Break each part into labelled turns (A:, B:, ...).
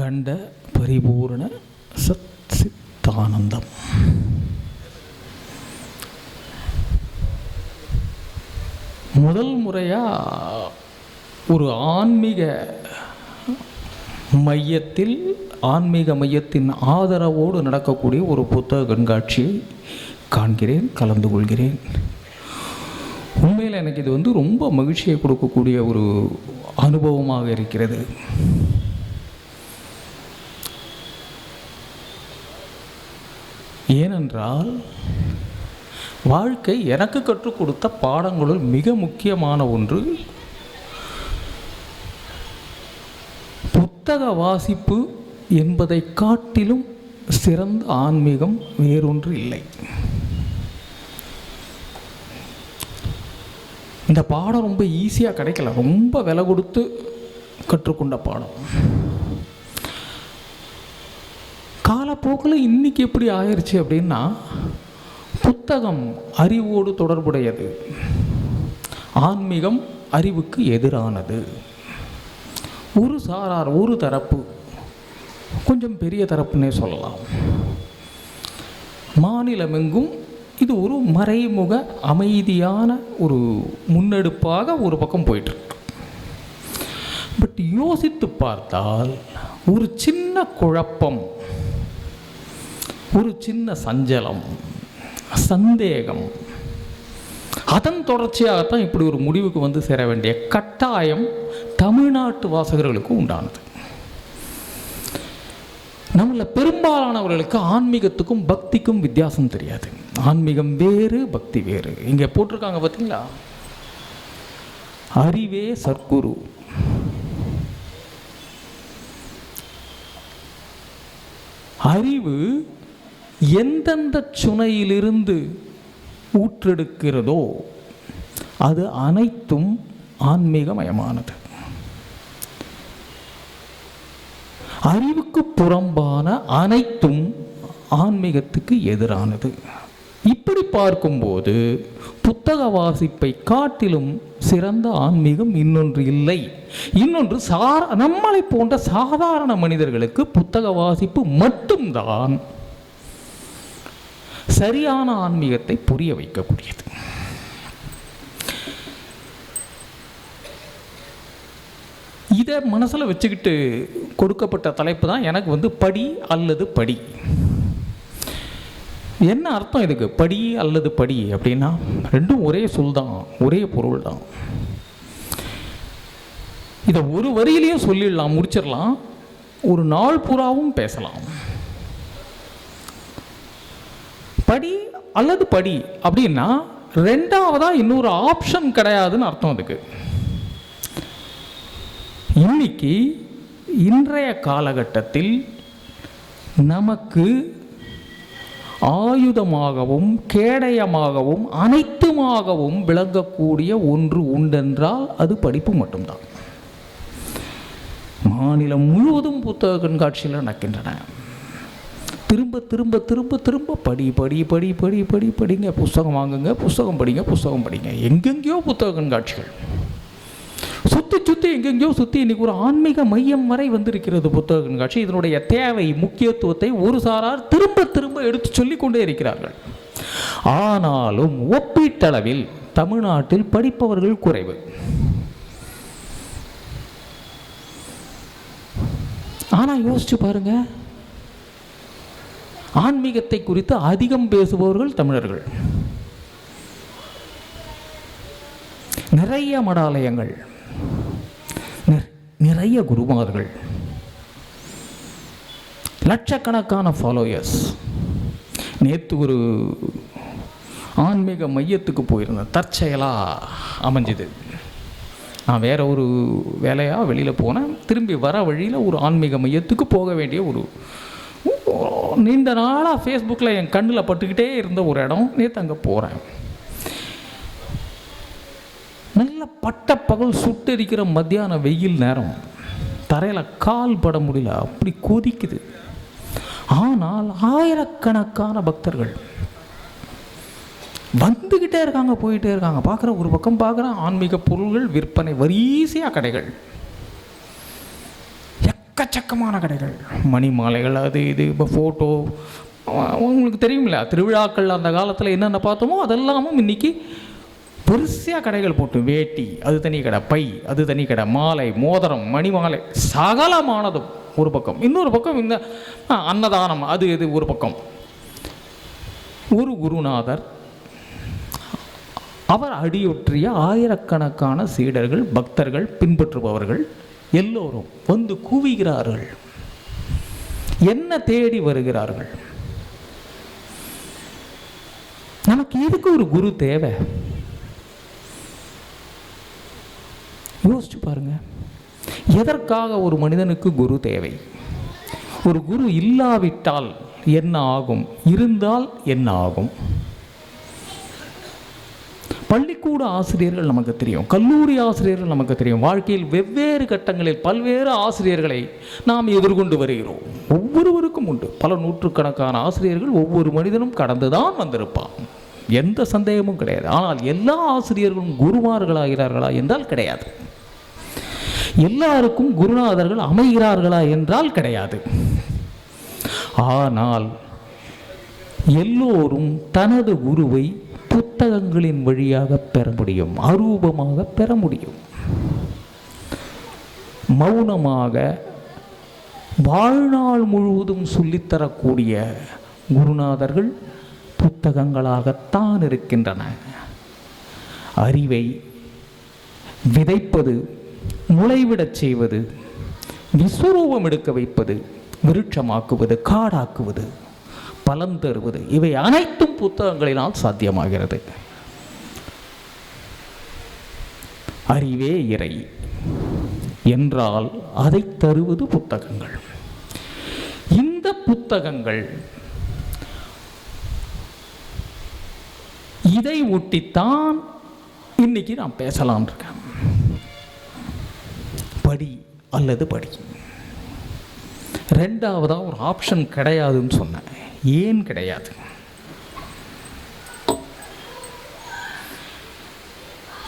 A: அகண்ட பரிபூர்ண சச்சித்தானந்தம். முதல் முறையாக ஒரு ஆன்மீக மையத்தின் ஆதரவோடு நடக்கக்கூடிய ஒரு புத்தக கண்காட்சியை காண்கிறேன், கலந்து கொள்கிறேன். உண்மையில் எனக்கு இது ரொம்ப மகிழ்ச்சியை கொடுக்கக்கூடிய ஒரு அனுபவமாக இருக்கிறது. ஏனென்றால் வாழ்க்கை எனக்கு கற்றுக் கொடுத்த பாடங்களுள் மிக முக்கியமான ஒன்று புத்தக வாசிப்பு என்பதை காட்டிலும் சிறந்த ஆன்மீகம் வேறொன்று இல்லை. இந்த பாடம் ரொம்ப ஈஸியாக கிடைக்கல, ரொம்ப விலை கொடுத்து கற்றுக்கொண்ட பாடம். காலப்போக்கில் இன்றைக்கி எப்படி ஆயிடுச்சு அப்படின்னா, புத்தகம் அறிவோடு தொடர்புடையது, ஆன்மீகம் அறிவுக்கு எதிரானது. ஒரு சாரார், ஒரு தரப்பு, கொஞ்சம் பெரிய தரப்புன்னே சொல்லலாம், மாநிலமெங்கும் இது ஒரு மறைமுக அமைதியான ஒரு முன்னெடுப்பாக ஒரு பக்கம் போயிட்டுருக்கு. பட் யோசித்து பார்த்தால் ஒரு சின்ன குழப்பம், ஒரு சின்ன சஞ்சலம், சந்தேகம், அதன் தொடர்ச்சியாகத்தான் இப்படி ஒரு முடிவுக்கு சேர வேண்டிய கட்டாயம் தமிழ்நாட்டு வாசகர்களுக்கு உண்டானது. நம்மள பெரும்பாலானவர்களுக்கு ஆன்மீகத்துக்கும் பக்திக்கும் வித்தியாசம் தெரியாது. ஆன்மீகம் வேறு, பக்தி வேறு. இங்கே போட்டிருக்காங்க பார்த்தீங்களா, அறிவே சர்க்குரு. அறிவு எந்தெந்த சுனையிலிருந்து ஊற்றெடுக்கிறதோ அது அனைத்தும் ஆன்மீகமயமானது. அறிவுக்கு புறம்பான அனைத்தும் ஆன்மீகத்துக்கு எதிரானது. இப்படி பார்க்கும்போது புத்தக வாசிப்பை காட்டிலும் சிறந்த ஆன்மீகம் இன்னொன்று இல்லை. இன்னொன்று, நம்மளை போன்ற சாதாரண மனிதர்களுக்கு புத்தக வாசிப்பு மட்டும்தான் சரியான ஆன்மீகத்தை புரிய வைக்கக்கூடியது. இதை மனசில் வச்சுக்கிட்டு கொடுக்கப்பட்ட தலைப்பு தான் எனக்கு படி அல்லது படி. என்ன அர்த்தம் இதுக்கு? படி அல்லது படி அப்படின்னா ரெண்டும் ஒரே சொல் தான், ஒரே பொருள் தான். இதை ஒரு வரியிலையும் சொல்லிடலாம், முடிச்சிடலாம், ஒரு நாள் பூராவும் பேசலாம். படி அல்லது படி அப்படின்னா ரெண்டாவதா இன்னொரு ஆப்ஷன் கிடையாதுன்னு அர்த்தம் அதுக்கு. இன்னைக்கு இன்றைய காலகட்டத்தில் நமக்கு ஆயுதமாகவும் கேடயமாகவும் அனைத்துமாகவும் விளங்கக்கூடிய ஒன்று உண்டென்றால் அது படிப்பு மட்டும்தான். மாநிலம் முழுவதும் புத்தக கண்காட்சியில் நடக்கின்றன. திரும்ப திரும்ப திரும்ப திரும்ப படி படி படி படி படி படிங்க, புஸ்தகம் வாங்குங்க, புஸ்தகம் படிங்க, புஸ்தகம் படிங்க. எங்கெங்கேயோ புத்தக கண்காட்சிகள் சுற்றி எங்கெங்கேயோ சுற்றி இன்னைக்கு ஒரு ஆன்மீக மையம் வரை வந்திருக்கிறது புத்தக கண்காட்சி. இதனுடைய தேவை, முக்கியத்துவத்தை ஒரு சாரார் திரும்ப திரும்ப எடுத்து சொல்லிக் கொண்டே இருக்கிறார்கள். ஆனாலும் ஒப்பீட்டளவில் தமிழ்நாட்டில் படிப்பவர்கள் குறைவு. ஆனால் யோசிச்சு பாருங்க, ஆன்மீகத்தை குறித்து அதிகம் பேசுபவர்கள் தமிழர்கள். நிறைய மடாலயங்கள், நிறைய குருமார்கள், லட்சக்கணக்கான ஃபாலோயர்ஸ். நேற்று ஒரு ஆன்மீக மையத்துக்கு போயிருந்தேன், தற்செயலாக அமைஞ்சுது. நான் வேற ஒரு வேலையாக வெளியில் போனேன். திரும்பி வர வழியில் ஒரு ஆன்மீக மையத்துக்கு போக வேண்டிய ஒரு நீண்ட நாளாக ஃபேஸ்புக்கில் என் கண்ணில் பட்டுக்கிட்டே இருந்த ஒரு இடம். நேற்று அங்கே போகிறேன். நல்ல பட்ட பகல் சுட்டெரிக்கிற மத்தியான வெயில் நேரம், தரையில் கால் பட முடியல, அப்படி கொதிக்குது. ஆனால் ஆயிரக்கணக்கான பக்தர்கள் வந்துக்கிட்டே இருக்காங்க, போயிட்டே இருக்காங்க. பார்க்குற ஒரு பக்கம் பார்க்குறேன், ஆன்மீக பொருள்கள் விற்பனை, வரிசையாக கடைகள், எக்கச்சக்கமான கடைகள், மணி மாலைகள், அது இது. இப்போ ஃபோட்டோ உங்களுக்கு தெரியுமில்ல, திருவிழாக்கள் அந்த காலத்தில் என்னென்ன பார்த்தோமோ அதெல்லாமும் இன்றைக்கி பெருசாக கடைகள் போட்டு, வேட்டி அது தனி கடை, பை அது தனி கடை, மாலை, மோதிரம், மணி மாலை சகலமானதும் ஒரு பக்கம். இன்னொரு பக்கம் இந்த அன்னதானம் அது இது ஒரு பக்கம். ஒரு குருநாதர், அவர் அடியொற்றிய ஆயிரக்கணக்கான சீடர்கள், பக்தர்கள், பின்பற்றுபவர்கள் எல்லோரும் வந்து குவிகிறார்கள். என்ன தேடி வருகிறார்கள்? நமக்கு எதுக்கு ஒரு குரு தேவை? யோசிச்சு பாருங்க. எதற்காக ஒரு மனிதனுக்கு குரு தேவை? ஒரு குரு இல்லாவிட்டால் என்ன ஆகும்? இருந்தால் என்ன ஆகும்? பள்ளிக்கூட ஆசிரியர்கள் நமக்கு தெரியும், கல்லூரி ஆசிரியர்கள் நமக்கு தெரியும். வாழ்க்கையில் வெவ்வேறு கட்டங்களில் பல்வேறு ஆசிரியர்களை நாம் எதிர்கொண்டு வருகிறோம். ஒவ்வொருவருக்கும் உண்டு. பல நூற்றுக்கணக்கான ஆசிரியர்கள் ஒவ்வொரு மனிதனும் கடந்துதான் வந்திருப்பான், எந்த சந்தேகமும் கிடையாது. ஆனால் எல்லா ஆசிரியர்களும் குருமார்களாகிறார்களா என்றால் கிடையாது. எல்லாருக்கும் குருநாதர்கள் அமைகிறார்களா என்றால் கிடையாது. ஆனால் எல்லோரும் தனது குருவை புத்தகங்களின் வழியாக பெற முடியும், அரூபமாக பெற முடியும். மௌனமாக வாழ்நாள் முழுவதும் சொல்லித்தரக்கூடிய குருநாதர்கள் புத்தகங்களாகத்தான் இருக்கின்றன. அறிவை விதைப்பது, முளைவிடச் செய்வது, விஸ்வரூபம் எடுக்க வைப்பது, விருட்சமாக்குவது, காடாக்குவது, பலன் தருவது, இவை அனைத்தும் புத்தகங்களினால் சாத்தியமாகிறது. அறிவே இறை என்றால் அதை தருவது புத்தகங்கள். இந்த புத்தகங்கள் இதை ஒட்டித்தான் இன்னைக்கு நான் பேசலாம் இருக்கேன். படி அல்லது படி. ரெண்டாவதாக ஒரு ஆப்ஷன் கிடையாதுன்னு சொன்னேன். ஏன் கிடையாது?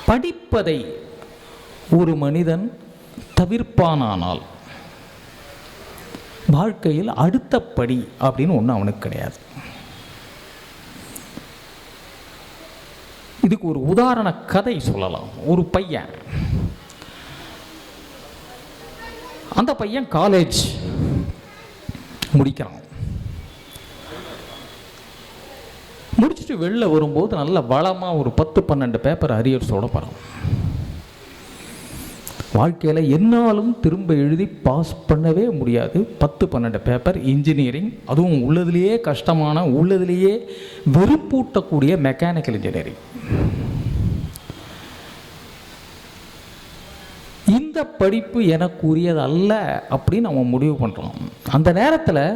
A: படிப்பதை ஒரு மனிதன் தவிர்ப்பானால் வாழ்க்கையில் அடுத்த படி அப்படின்னு ஒன்று அவனுக்கு கிடையாது. இதுக்கு ஒரு உதாரண கதை சொல்லலாம். ஒரு பையன், அந்த பையன் காலேஜ் முடிக்கிறான். முடிச்சுட்டு வெளில வரும்போது நல்ல வளமாக ஒரு 10-12 பேப்பர் அரியர்ஸோட போகிறான். வாழ்க்கையில் என்னாலும் திரும்ப எழுதி பாஸ் பண்ணவே முடியாது. 10-12 பேப்பர் இன்ஜினியரிங், அதுவும் உள்ளதுலேயே கஷ்டமான, உள்ளதுலேயே வெறுப்பூட்டக்கூடிய மெக்கானிக்கல் இன்ஜினியரிங். இந்த படிப்பு எனக்கு உரியது அல்ல அப்படின்னு அவன் முடிவு பண்ணுறான். அந்த நேரத்தில்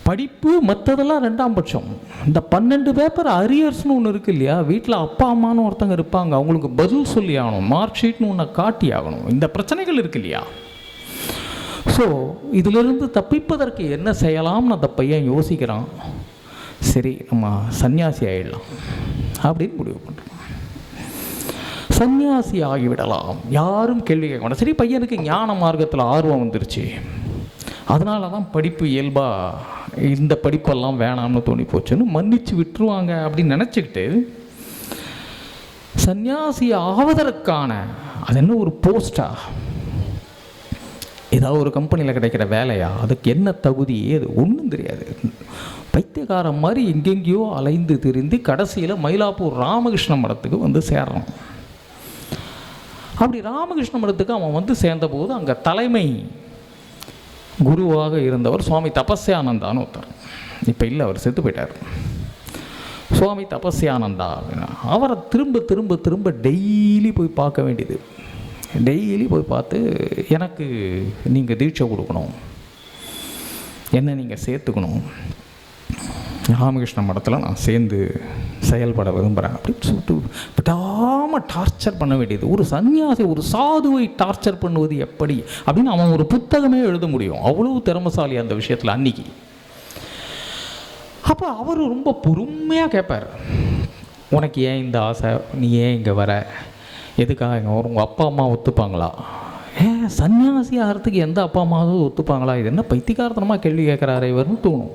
A: படிப்பு மற்றதெல்லாம் ரெண்டாம் பட்சம். இந்த 12 பேப்பர் அரியர்ஸ்னு ஒன்று இருக்குது இல்லையா, வீட்டில் அப்பா அம்மானு ஒருத்தங்க இருப்பாங்க, அவங்களுக்கு பதில் சொல்லி ஆகணும், மார்க் ஷீட்னு ஒன்று காட்டி ஆகணும். இந்த பிரச்சனைகள் இருக்கு இல்லையா. ஸோ இதிலிருந்து தப்பிப்பதற்கு என்ன செய்யலாம்னு அந்த பையன் யோசிக்கிறான். சரி, நம்ம சன்னியாசி ஆகிடலாம் அப்படின்னு முடிவு பண்ணுறான். சன்னியாசி ஆகிவிடலாம், யாரும் கேள்வி கேட்க மாட்டான். சரி, பையனுக்கு ஞான மார்க்கத்தில் ஆர்வம் வந்துருச்சு. அதனால தான் படிப்பு இயல்பாக இந்த படிப்பெல்லாம் வேணாம்னு தோணி போச்சுன்னு மன்னிச்சு விட்டுருவாங்க அப்படின்னு நினச்சிக்கிட்டு சன்னியாசி ஆவதற்கான அது என்ன ஒரு போஸ்டா, ஏதாவது ஒரு கம்பெனியில் கிடைக்கிற வேலையா, அதுக்கு என்ன தகுதி, ஏது ஒன்றும் தெரியாது. பைத்தியக்காரன் மாதிரி எங்கெங்கேயோ அலைந்து திரிந்து கடைசியில் மயிலாப்பூர் ராமகிருஷ்ண மடத்துக்கு வந்து சேர்றான். அப்படி ராமகிருஷ்ண மடத்துக்கு அவன் வந்து சேர்ந்தபோது அங்கே தலைமை குருவாக இருந்தவர் சுவாமி தபஸ்யானந்தான்னு ஒருத்தர். இப்போ இல்லை, அவர் செத்து போயிட்டார். சுவாமி தபஸ்யானந்தா அவரை திரும்ப திரும்ப திரும்ப டெய்லி போய் பார்க்க வேண்டியது. டெய்லி போய் பார்த்து, எனக்கு நீங்கள் தீட்சை கொடுக்கணும், என்ன நீங்கள் சேர்த்துக்கணும், ராமகிருஷ்ண மடத்தில் நான் சேர்ந்து செயல்பட விரும்புகிறேன் அப்படின்னு சொல்லிட்டு விடாமல் டார்ச்சர் பண்ண வேண்டியது. ஒரு சன்னியாசி ஒரு சாதுவை டார்ச்சர் பண்ணுவது எப்படி அப்படின்னு அவன் ஒரு புத்தகமே எழுத முடியும். அவ்வளவு திறமசாலி அந்த விஷயத்தில் அன்னைக்கு. அப்போ அவர் ரொம்ப பொறுமையாக கேட்பார், உனக்கு ஏன் இந்த ஆசை, நீ ஏன் இங்கே வர, எதுக்காக இங்கே வர, உங்கள் அப்பா அம்மா ஒத்துப்பாங்களா, சன்னியாசி ஆகிறதுக்கு எந்த அப்பா அம்மாவும் ஒத்துப்பாங்களா? இது என்ன பைத்தியக்காரத்தனமாக கேள்வி கேட்குறாரு இவர்னு தோணும்.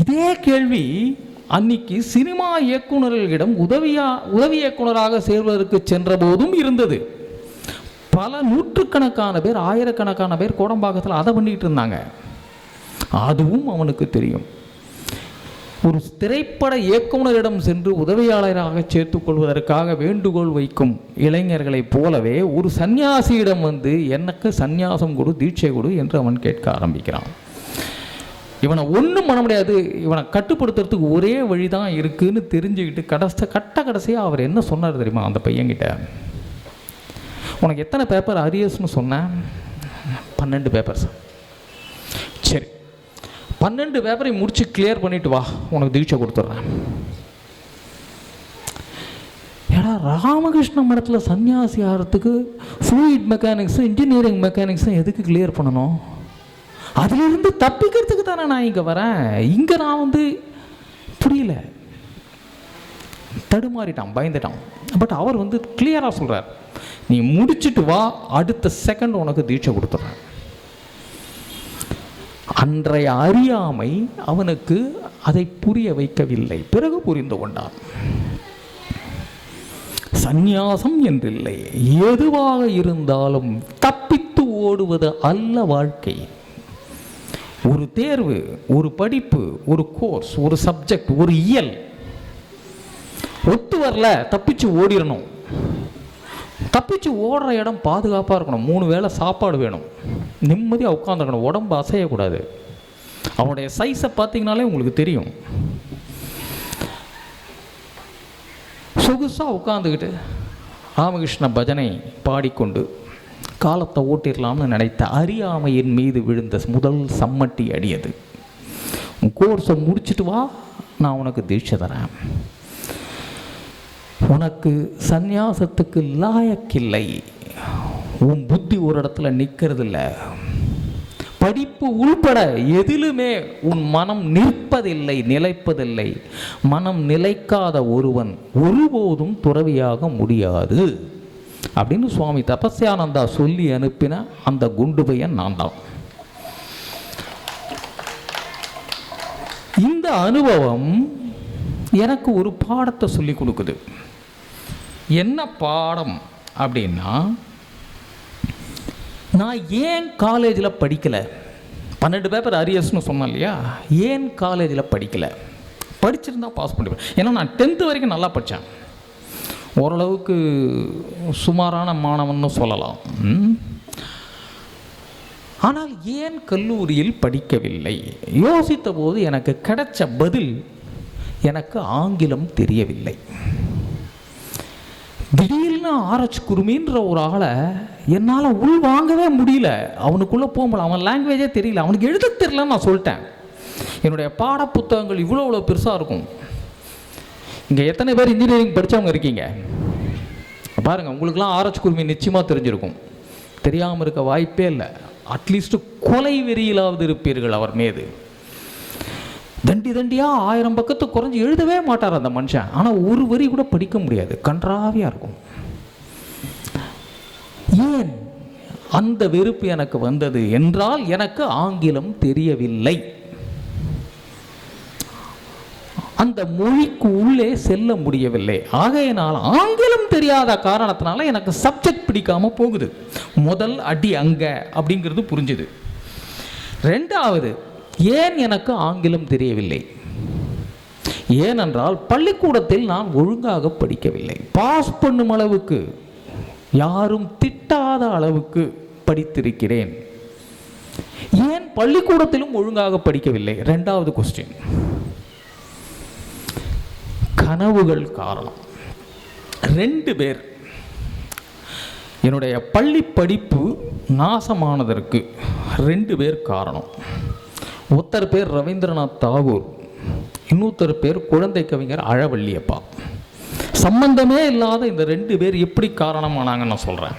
A: இதே கேள்வி அன்னைக்கு சினிமா இயக்குநர்களிடம் உதவி இயக்குனராக சேர்வதற்கு சென்ற போதும் இருந்தது. பல நூற்றுக்கணக்கான பேர், ஆயிரக்கணக்கான பேர் கோடம்பாக்கத்தில் அதை பண்ணிட்டு இருந்தாங்க. அதுவும் அவனுக்கு தெரியும். ஒரு திரைப்பட இயக்குனரிடம் சென்று உதவியாளராக சேர்த்துக் கொள்வதற்காக வேண்டுகோள் வைக்கும் இளைஞர்களைப் போலவே ஒரு சன்னியாசியிடம் வந்து எனக்கு சந்நியாசம் கொடு, தீட்சை கொடு என்று அவன் கேட்க ஆரம்பிக்கிறான். இவனை ஒன்றும் பண்ண முடியாது, இவனை கட்டுப்படுத்துறதுக்கு ஒரே வழி தான் இருக்குன்னு தெரிஞ்சுக்கிட்டு கடைசியாக அவர் என்ன சொன்னார் தெரியுமா அந்த பையன்கிட்ட? உனக்கு எத்தனை பேப்பர் அரியர்ஸ்னு சொன்னேன்? 12 பேப்பர்ஸ். சரி, 12 பேப்பரை முடிச்சு கிளியர் பண்ணிட்டு வா, உனக்கு தீட்சை கொடுத்துட்றேன். ஏடா, ராமகிருஷ்ண மடத்தில் சன்னியாசி ஆகிறதுக்கு ஃப்ளூயிட் மெக்கானிக்ஸும் இன்ஜினியரிங் மெக்கானிக்ஸும் எதுக்கு கிளியர் பண்ணணும்? அதிலிருந்து தப்பிக்கிறதுக்கு தானே நான் இங்கே வரேன். இங்கே நான் வந்து புரியல, தடுமாறிட்டான், பயந்துட்டான். பட் அவர் வந்து கிளியராக சொல்கிறார், நீ முடிச்சுட்டு வா, அடுத்த செகண்ட் உனக்கு தீட்சை கொடுத்துட்றேன். அன்றைய அறியாமை அவனுக்கு அதை புரிய வைக்கவில்லை. பிறகு புரிந்து கொண்டான். சந்நியாசம் என்றில்லை, எதுவாக இருந்தாலும் தப்பித்து ஓடுவது அல்ல வாழ்க்கை. ஒரு தேர்வு, ஒரு படிப்பு, ஒரு கோர்ஸ், ஒரு சப்ஜெக்ட், ஒரு இயல் ஒத்து வரல, தப்பிச்சு ஓடிடணும். தப்பிச்சு ஓடுற இடம் பாதுகாப்பாக இருக்கணும். 3 வேளை சாப்பாடு வேணும், நிம்மதியாக உட்காந்துருக்கணும், உடம்பு அசையக்கூடாது. அவனுடைய சைஸை பார்த்தீங்கனாலே உங்களுக்கு தெரியும். சொகுசாக உட்காந்துக்கிட்டு ராமகிருஷ்ண பஜனை பாடிக்கொண்டு காலத்தை ஓட்டிடலாம்னு நினைத்த அறியாமையின் மீது விழுந்த முதல் சம்மட்டி அடியது. கோர்ஸை முடிச்சுட்டு வா, நான் உனக்கு தீட்சை தரேன். உனக்கு சந்நியாசத்துக்கு லாயக்கில்லை. உன் புத்தி ஒரு இடத்துல நிற்கிறதில்ல. படிப்பு உள்பட எதிலுமே உன் மனம் நிற்பதில்லை, நிலைப்பதில்லை. மனம் நிலைக்காத ஒருவன் ஒருபோதும் துறவியாக முடியாது அப்படின்னு சுவாமி தபஸ்யானந்தா சொல்லி அனுப்பின அந்த குண்டு பையன் நான் தான். இந்த அனுபவம் எனக்கு ஒரு பாடத்தை சொல்லி கொடுக்குது. என்ன பாடம் அப்படின்னா, நான் ஏன் காலேஜில் படிக்கலை? 12 பேப்பர் அரியர்ஸ்னு சொன்னேன் இல்லையா? ஏன் காலேஜில் படிக்கலை? படிச்சிருந்தா பாஸ் பண்ணிப்பேன். ஏன்னா நான் 10th வரைக்கும் நல்லா படித்தேன். ஓரளவுக்கு சுமாரான மாணவன்னு சொல்லலாம். ஆனால் ஏன் கல்லூரியில் படிக்கவில்லை? யோசித்த போது எனக்கு கிடைச்ச பதில், எனக்கு ஆங்கிலம் தெரியவில்லை. திடீர்னு ஆர்எச் குருமின்ற ஒரு ஆளை என்னால் உள் வாங்கவே முடியல. அவனுக்குள்ளே போக முடியல. அவன் லாங்குவேஜே தெரியல, அவனுக்கு எழுத தெரியலன்னு நான் சொல்லிட்டேன். என்னுடைய பாட புத்தகங்கள் இவ்வளோ பெருசாக இருக்கும். இங்கே எத்தனை பேர் இன்ஜினியரிங் படித்தவங்க இருக்கீங்க பாருங்கள். உங்களுக்கெல்லாம் ஆர்எச் குருமி நிச்சயமாக தெரிஞ்சிருக்கும். தெரியாமல் இருக்க வாய்ப்பே இல்லை. அட்லீஸ்ட் கொலை வெறியிலாவது இருப்பீர்கள் அவர் மீது. தண்டியாக 1000 பக்கத்து குறைஞ்சி எழுதவே மாட்டார் அந்த மனுஷன். ஆனால் ஒரு வரி கூட படிக்க முடியாது, கன்றாவியாக இருக்கும். ஏன் அந்த வெறுப்பு எனக்கு வந்தது என்றால், எனக்கு ஆங்கிலம் தெரியவில்லை. அந்த மொழிக்கு உள்ளே செல்ல முடியவில்லை. ஆகையினால் ஆங்கிலம் தெரியாத காரணத்தினால எனக்கு சப்ஜெக்ட் பிடிக்காம போகுது. முதல் அடி அங்க அப்படிங்கிறது புரிஞ்சுது. 2வது, ஏன் எனக்கு ஆங்கிலம் தெரியவில்லை? ஏனென்றால் பள்ளிக்கூடத்தில் நான் ஒழுங்காக படிக்கவில்லை. பாஸ் பண்ணும் அளவுக்கு, யாரும் திட்டாத அளவுக்கு படித்திருக்கிறேன். ஏன் பள்ளிக்கூடத்திலும் ஒழுங்காக படிக்கவில்லை? 2வது கொஸ்டின். கனவுகள் காரணம். 2 பேர் என்னுடைய பள்ளி படிப்பு நாசமானதற்கு 2 பேர் காரணம். ஒருத்தர் பேர் ரவீந்திரநாத் தாகூர், இன்னொருத்தர் பேர் குழந்தை கவிஞர் அழவள்ளியப்பா. சம்பந்தமே இல்லாத இந்த 2 பேர் எப்படி காரணமானாங்கன்னு நான் சொல்கிறேன்.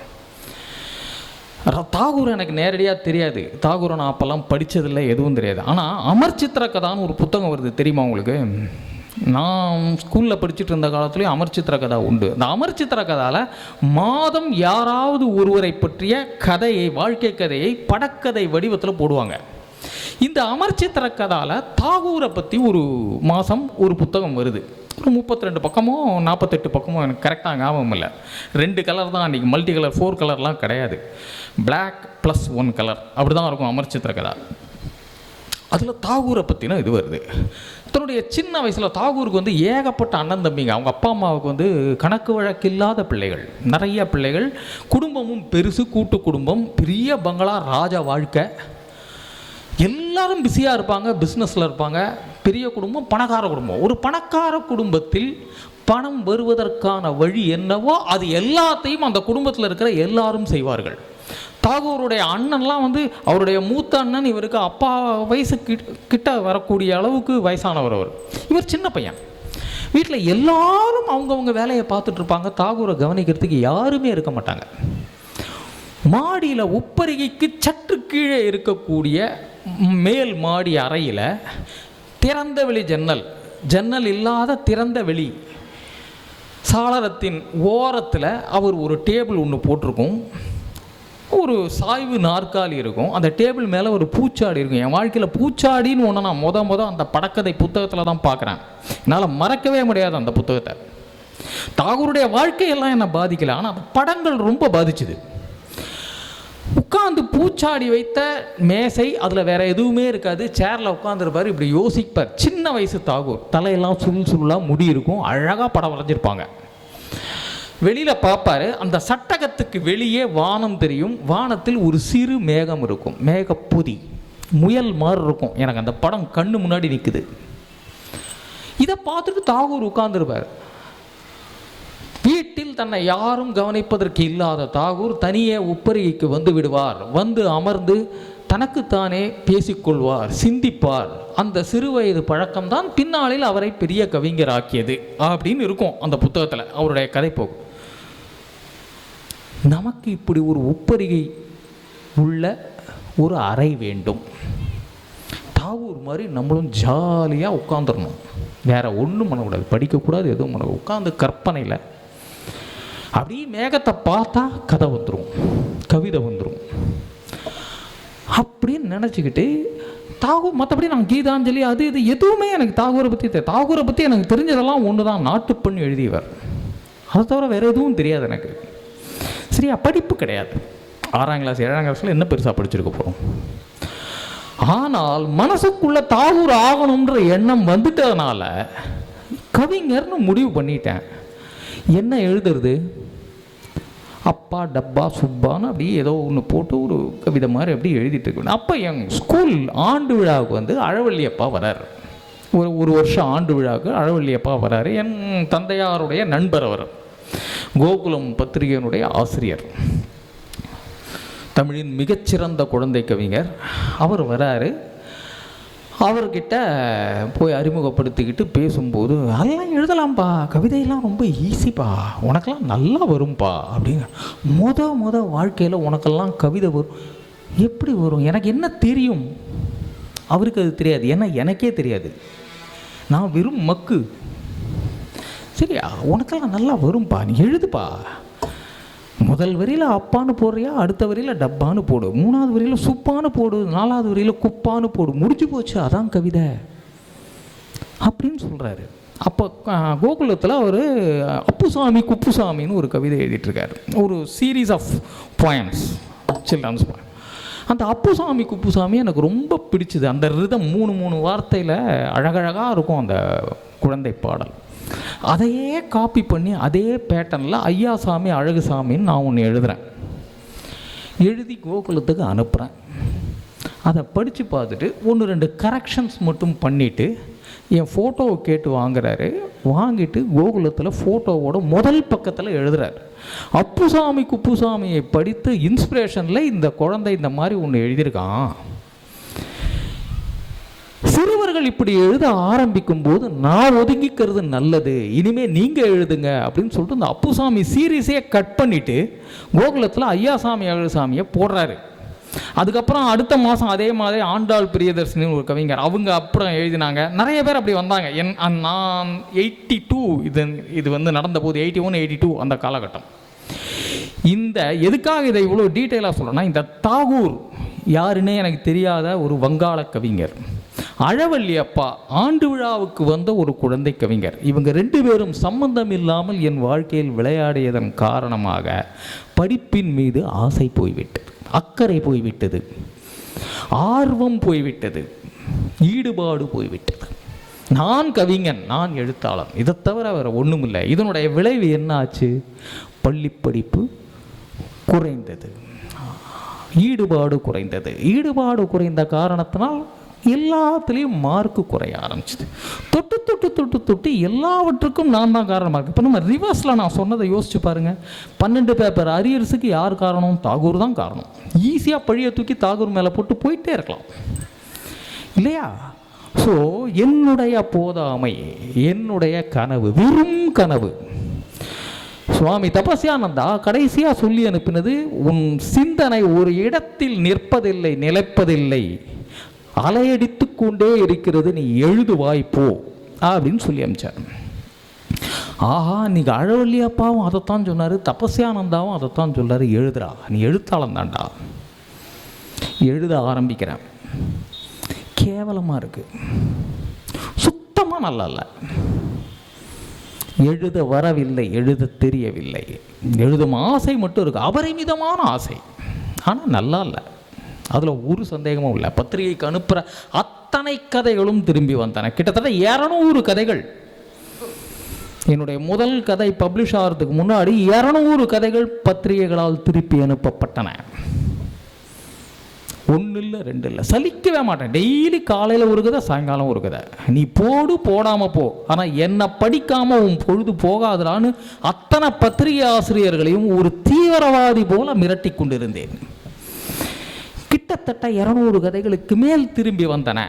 A: தாகூர் எனக்கு நேரடியாக தெரியாது. தாகூரை நான் அப்போல்லாம் படித்ததில்லை, எதுவும் தெரியாது. ஆனால் அமர் சித்திர கதான்னு ஒரு புத்தகம் வருது, தெரியுமா உங்களுக்கு? நான் ஸ்கூலில் படிச்சுட்டு இருந்த காலத்துலேயும் அமர்ச்சித்திர கதை உண்டு. அந்த அமர்ச்சித்திர கதாவில் மாதம் யாராவது ஒருவரை பற்றிய கதையை, வாழ்க்கை கதையை படக்கதை வடிவத்தில் போடுவாங்க. இந்த அமர்ச்சித்திர கதாவில் தாகூரை பற்றி ஒரு மாதம் ஒரு புத்தகம் வருது. ஒரு 32 பக்கமோ 48 பக்கமோ, எனக்கு கரெக்டாக ஞாபகம் இல்லை. 2 கலர் தான் அன்றைக்கி, மல்டி கலர் 4 கலர்லாம் கிடையாது. பிளாக் ப்ளஸ் 1 கலர் அப்படி தான் இருக்கும் அமர்ச்சித்திர கதா. அதில் தாகூரை பற்றின இது வருது. தன்னுடைய சின்ன வயசில் தாகூருக்கு வந்து ஏகப்பட்ட அண்ணன் தம்பிங்க. அவங்க அப்பா அம்மாவுக்கு வந்து கணக்கு வழக்கு இல்லாத பிள்ளைகள், நிறைய பிள்ளைகள். குடும்பமும் பெருசு, கூட்டு குடும்பம், பெரிய பங்களா, ராஜா வாழ்க்கை. எல்லாரும் பிஸியாக இருப்பாங்க, பிஸ்னஸில் இருப்பாங்க. பெரிய குடும்பம், பணக்கார குடும்பம். ஒரு பணக்கார குடும்பத்தில் பணம் வருவதற்கான வழி என்னவோ அது எல்லாத்தையும் அந்த குடும்பத்தில் இருக்கிற எல்லாரும் செய்வார்கள். தாகூருடைய அண்ணன்லாம் வந்து அவருடைய மூத்த அண்ணன் இவருக்கு அப்பா வயசு கிட்ட வரக்கூடிய அளவுக்கு வயசானவர். இவர் சின்ன பையன். வீட்டில் எல்லாரும் அவங்கவுங்க வேலையை பார்த்துட்டு இருப்பாங்க. தாகூரை கவனிக்கிறதுக்கு யாருமே இருக்க மாட்டாங்க. மாடியில் உப்பரிகைக்கு சற்று கீழே இருக்கக்கூடிய மேல் மாடி அறையில் திறந்த வெளி ஜன்னல் இல்லாத திறந்த வெளி சாளரத்தின் ஓரத்தில் அவர் ஒரு டேபிள் ஒன்று போட்டிருக்கும். ஒரு சாய்வு நாற்காலி இருக்கும். அந்த டேபிள் மேலே ஒரு பூச்சாடி இருக்கும். என் வாழ்க்கையில் பூச்சாடின்னு ஒன்று நான் மொதல் அந்த படக்கதை புத்தகத்தில் தான் பார்க்குறேன். என்னால் மறக்கவே முடியாது அந்த புத்தகத்தை. தாகூருடைய வாழ்க்கையெல்லாம் என்னை பாதிக்கலை, ஆனால் அந்த படங்கள் ரொம்ப பாதிச்சுது. உட்காந்து பூச்சாடி வைத்த மேசை, அதில் வேறு எதுவுமே இருக்காது. சேரில் உட்காந்துருப்பார், இப்படி யோசிப்பார். சின்ன வயசு தாகூர், தலையெல்லாம் சுருளாக முடி இருக்கும், அழகாக படம் வரைஞ்சிருப்பாங்க. வெளியில் பார்ப்பார். அந்த சட்டகத்துக்கு வெளியே வானம் தெரியும். வானத்தில் ஒரு சிறு மேகம் இருக்கும், மேகப்பொதி, முயல் மாதிரி இருக்கும். எனக்கு அந்த படம் கண்ணு முன்னாடி நிற்குது. இதை பார்த்துட்டு தாகூர் உட்கார்ந்துருப்பார். வீட்டில் தன்னை யாரும் கவனிப்பதற்கு இல்லாத தாகூர் தனியே உப்பரிகைக்கு வந்து விடுவார். வந்து அமர்ந்து தனக்குத்தானே பேசிக்கொள்வார், சிந்திப்பார். அந்த சிறுவயது பழக்கம்தான் பின்னாளில் அவரை பெரிய கவிஞராக்கியது அப்படின்னு இருக்கும் அந்த புத்தகத்தில் அவருடைய கதை போகும். நமக்கு இப்படி ஒரு உப்பரிகை உள்ள ஒரு அறை வேண்டும். தாகூர் மாதிரி நம்மளும் ஜாலியாக உட்காந்துடணும். வேற ஒன்றும் பண்ணக்கூடாது, படிக்கக்கூடாது, எதுவும் பண்ண. உட்காந்து கற்பனையில் அப்படியே மேகத்தை பார்த்தா கதை வந்துடும், கவிதை வந்துடும் அப்படின்னு நினச்சிக்கிட்டு தாகூர். மற்றபடி நான் கீதாஞ்சலி அது இது எதுவுமே எனக்கு தாகூரை பற்றி எனக்கு தெரிஞ்சதெல்லாம் ஒன்று தான், நாட்டுப்பண் எழுதியவர். அதை தவிர வேறு எதுவும் தெரியாது எனக்கு. சரியா, படிப்பு கிடையாது. 6ஆம் கிளாஸ் 7ஆம் கிளாஸில் என்ன பெருசாக படிச்சிருக்க போகிறோம். ஆனால் மனசுக்குள்ள தாகூர் ஆகணுன்ற எண்ணம் வந்துட்டதுனால கவிஞர்னு முடிவு பண்ணிட்டேன். என்ன எழுதுறது, அப்பா டப்பா சுப்பான்னு அப்படி ஏதோ ஒன்று போட்டு ஒரு கவிதை மாதிரி அப்படி எழுதிட்டு இருக்கேன். அப்போ என் ஸ்கூல் ஆண்டு விழாவுக்கு வந்து அழவள்ளியப்பா வரார். ஒரு வருஷம் ஆண்டு விழாவுக்கு அழவள்ளியப்பா வராரு. என் தந்தையாருடைய நண்பர் அவர், கோகுலம் பத்திரிகையினுடைய ஆசிரியர், தமிழின் மிகச்சிறந்த குழந்தை கவிஞர். அவர் வராரு. அவர்கிட்ட போய் அறிமுகப்படுத்திக்கிட்டு பேசும்போது, அதெல்லாம் எழுதலாம்ப்பா, கவிதையெல்லாம் ரொம்ப ஈஸிப்பா, உனக்கெல்லாம் நல்லா வரும்பா அப்படின்னு. முத வாழ்க்கையில் உனக்கெல்லாம் கவிதை வரும். எப்படி வரும், எனக்கு என்ன தெரியும். அவருக்கு அது தெரியாது, ஏன்னா எனக்கே தெரியாது, நான் வெறும் மக்கு. சரியா, உனக்கெல்லாம் நல்லா வரும்பா, நீ எழுதுப்பா. முதல் வரியில் அப்பான்னு போடுறியா, அடுத்த வரியில் டப்பான்னு போடு, 3ஆவது வரியில் சுப்பான்னு போடு, 4ஆவது வரியில் குப்பான்னு போடு, முடிஞ்சு போச்சு, அதான் கவிதை அப்படின்னு சொல்கிறாரு. அப்போ கோகுலத்தில் அவர் அப்புசாமி குப்புசாமின்னு ஒரு கவிதை எழுதிட்டுருக்காரு, ஒரு series of poems, children's poem. அந்த அப்புசாமி குப்புசாமி எனக்கு ரொம்ப பிடிச்சிது. அந்த ரிதம் 3 வார்த்தையில் அழகழகாக இருக்கும் அந்த குழந்தை பாடல். அதையே காப்பி பண்ணி அதே பேட்டர்னில் ஐயாசாமி அழகுசாமின்னு நான் ஒன்று எழுதுகிறேன். எழுதி கோகுலத்துக்கு அனுப்புகிறேன். அதை படித்து பார்த்துட்டு 1-2 கரெக்ஷன்ஸ் மட்டும் பண்ணிவிட்டு என் ஃபோட்டோவை கேட்டு வாங்குறாரு. வாங்கிட்டு கோகுலத்தில் ஃபோட்டோவோட முதல் பக்கத்தில் எழுதுறாரு. அப்புசாமி குப்புசாமியை படித்து இன்ஸ்பிரேஷனில் இந்த குழந்தை இந்த மாதிரி ஒன்று எழுதியிருக்கான். சிறுவர்கள் இப்படி எழுத ஆரம்பிக்கும் போது நான் ஒதுங்கிக்கிறது நல்லது, இனிமேல் நீங்கள் எழுதுங்க அப்படின்னு சொல்லிட்டு இந்த அப்புசாமி சீரீஸையே கட் பண்ணிவிட்டு கோகுலத்தில் ஐயாசாமி அழகுசாமியை போடுறாரு. அதுக்கப்புறம் அடுத்த மாதம் அதே மாதிரி ஆண்டாள் பிரியதர்ஷினி ஒரு கவிஞர், அவங்க அப்புறம் எழுதினாங்க. நிறைய பேர் அப்படி வந்தாங்க. நான் 82 இது வந்து நடந்தபோது 81 82 அந்த காலகட்டம். இந்த எதுக்காக இதை இவ்வளோ டீட்டெயிலாக சொல்லணும்னா, இந்த தாகூர் யாருன்னே எனக்கு தெரியாத ஒரு வங்காள கவிஞர், அழவள்ளி அப்பா ஆண்டு விழாவுக்கு வந்த ஒரு குழந்தை கவிஞர். இவங்க 2 பேரும் சம்பந்தம் இல்லாமல் என் வாழ்க்கையில் விளையாடியதன் காரணமாக படிப்பின் மீது ஆசை போய்விட்டது, அக்கறை போய்விட்டது, ஆர்வம் போய்விட்டது, ஈடுபாடு போய்விட்டது. நான் கவிஞன், நான் எழுத்தாளன், இதை தவிர வேறு ஒன்றும் இல்லை. இதனுடைய விளைவு என்ன ஆச்சு? பள்ளி படிப்பு குறைந்தது, ஈடுபாடு குறைந்தது. ஈடுபாடு குறைந்த காரணத்தினால் எல்லாத்துலேயும் மார்க்கு குறைய ஆரம்பிச்சிது. தொட்டு தொட்டு தொட்டு தொட்டு எல்லாவற்றுக்கும் நான் தான் காரணமாக இருக்கு. இப்போ நம்ம ரிவர்ஸில் நான் சொன்னதை யோசிச்சு பாருங்கள். 12 பேப்பர் அரியர்ஸுக்கு யார் காரணம்? தாகூர் தான் காரணம். ஈஸியாக பழியை தூக்கி தாகூர் மேலே போட்டு போயிட்டே இருக்கலாம் இல்லையா? ஸோ என்னுடைய போதாமை, என்னுடைய கனவு வெறும் கனவு. சுவாமி தபஸ்யானந்தா கடைசியாக சொல்லி அனுப்பினது, உன் சிந்தனை ஒரு இடத்தில் நிற்பதில்லை, நிலைப்பதில்லை, அலையடித்து கொண்டே இருக்கிறது, நீ எழுதுவாய் போ அப்படின்னு சொல்லி அனுப்பிச்சார். ஆஹா, இன்னைக்கு அழவள்ளி அப்பாவும் அதைத்தான் சொன்னார், தபஸ்யானந்தாவும் அதைத்தான் சொன்னார். எழுதுறா, நீ எழுத்தாளம் தான்டா. எழுத ஆரம்பிக்கிறேன். கேவலமாக இருக்குது, சுத்தமாக நல்லா இல்லை. எழுத வரவில்லை, எழுத தெரியவில்லை. எழுதும் ஆசை மட்டும் இருக்குது, அபரிமிதமான ஆசை, ஆனால் நல்லா இல்லை. அதில் ஒரு சந்தேகமும் இல்லை. பத்திரிகைக்கு அனுப்புகிற அத்தனை கதைகளும் திரும்பி வந்தன. கிட்டத்தட்ட 200 கதைகள். என்னுடைய முதல் கதை பப்ளிஷ் ஆகிறதுக்கு முன்னாடி 200 கதைகள் பத்திரிகைகளால் திருப்பி அனுப்பப்பட்டன. 1 இல்லை 2 இல்லை, சலிக்கவே மாட்டேன். டெய்லி காலையில் ஒரு கதை, சாயங்காலம் ஒரு கதை. நீ போடு, போடாமல் போ, ஆனால் என்னை படிக்காமல் உன் பொழுது போகாதான்னு அத்தனை பத்திரிகை ஆசிரியர்களையும் ஒரு தீவிரவாதி போல மிரட்டி கொண்டிருந்தேன். கிட்டத்தட்ட 200 கதைகளுக்கு மேல் திரும்பி வந்தன.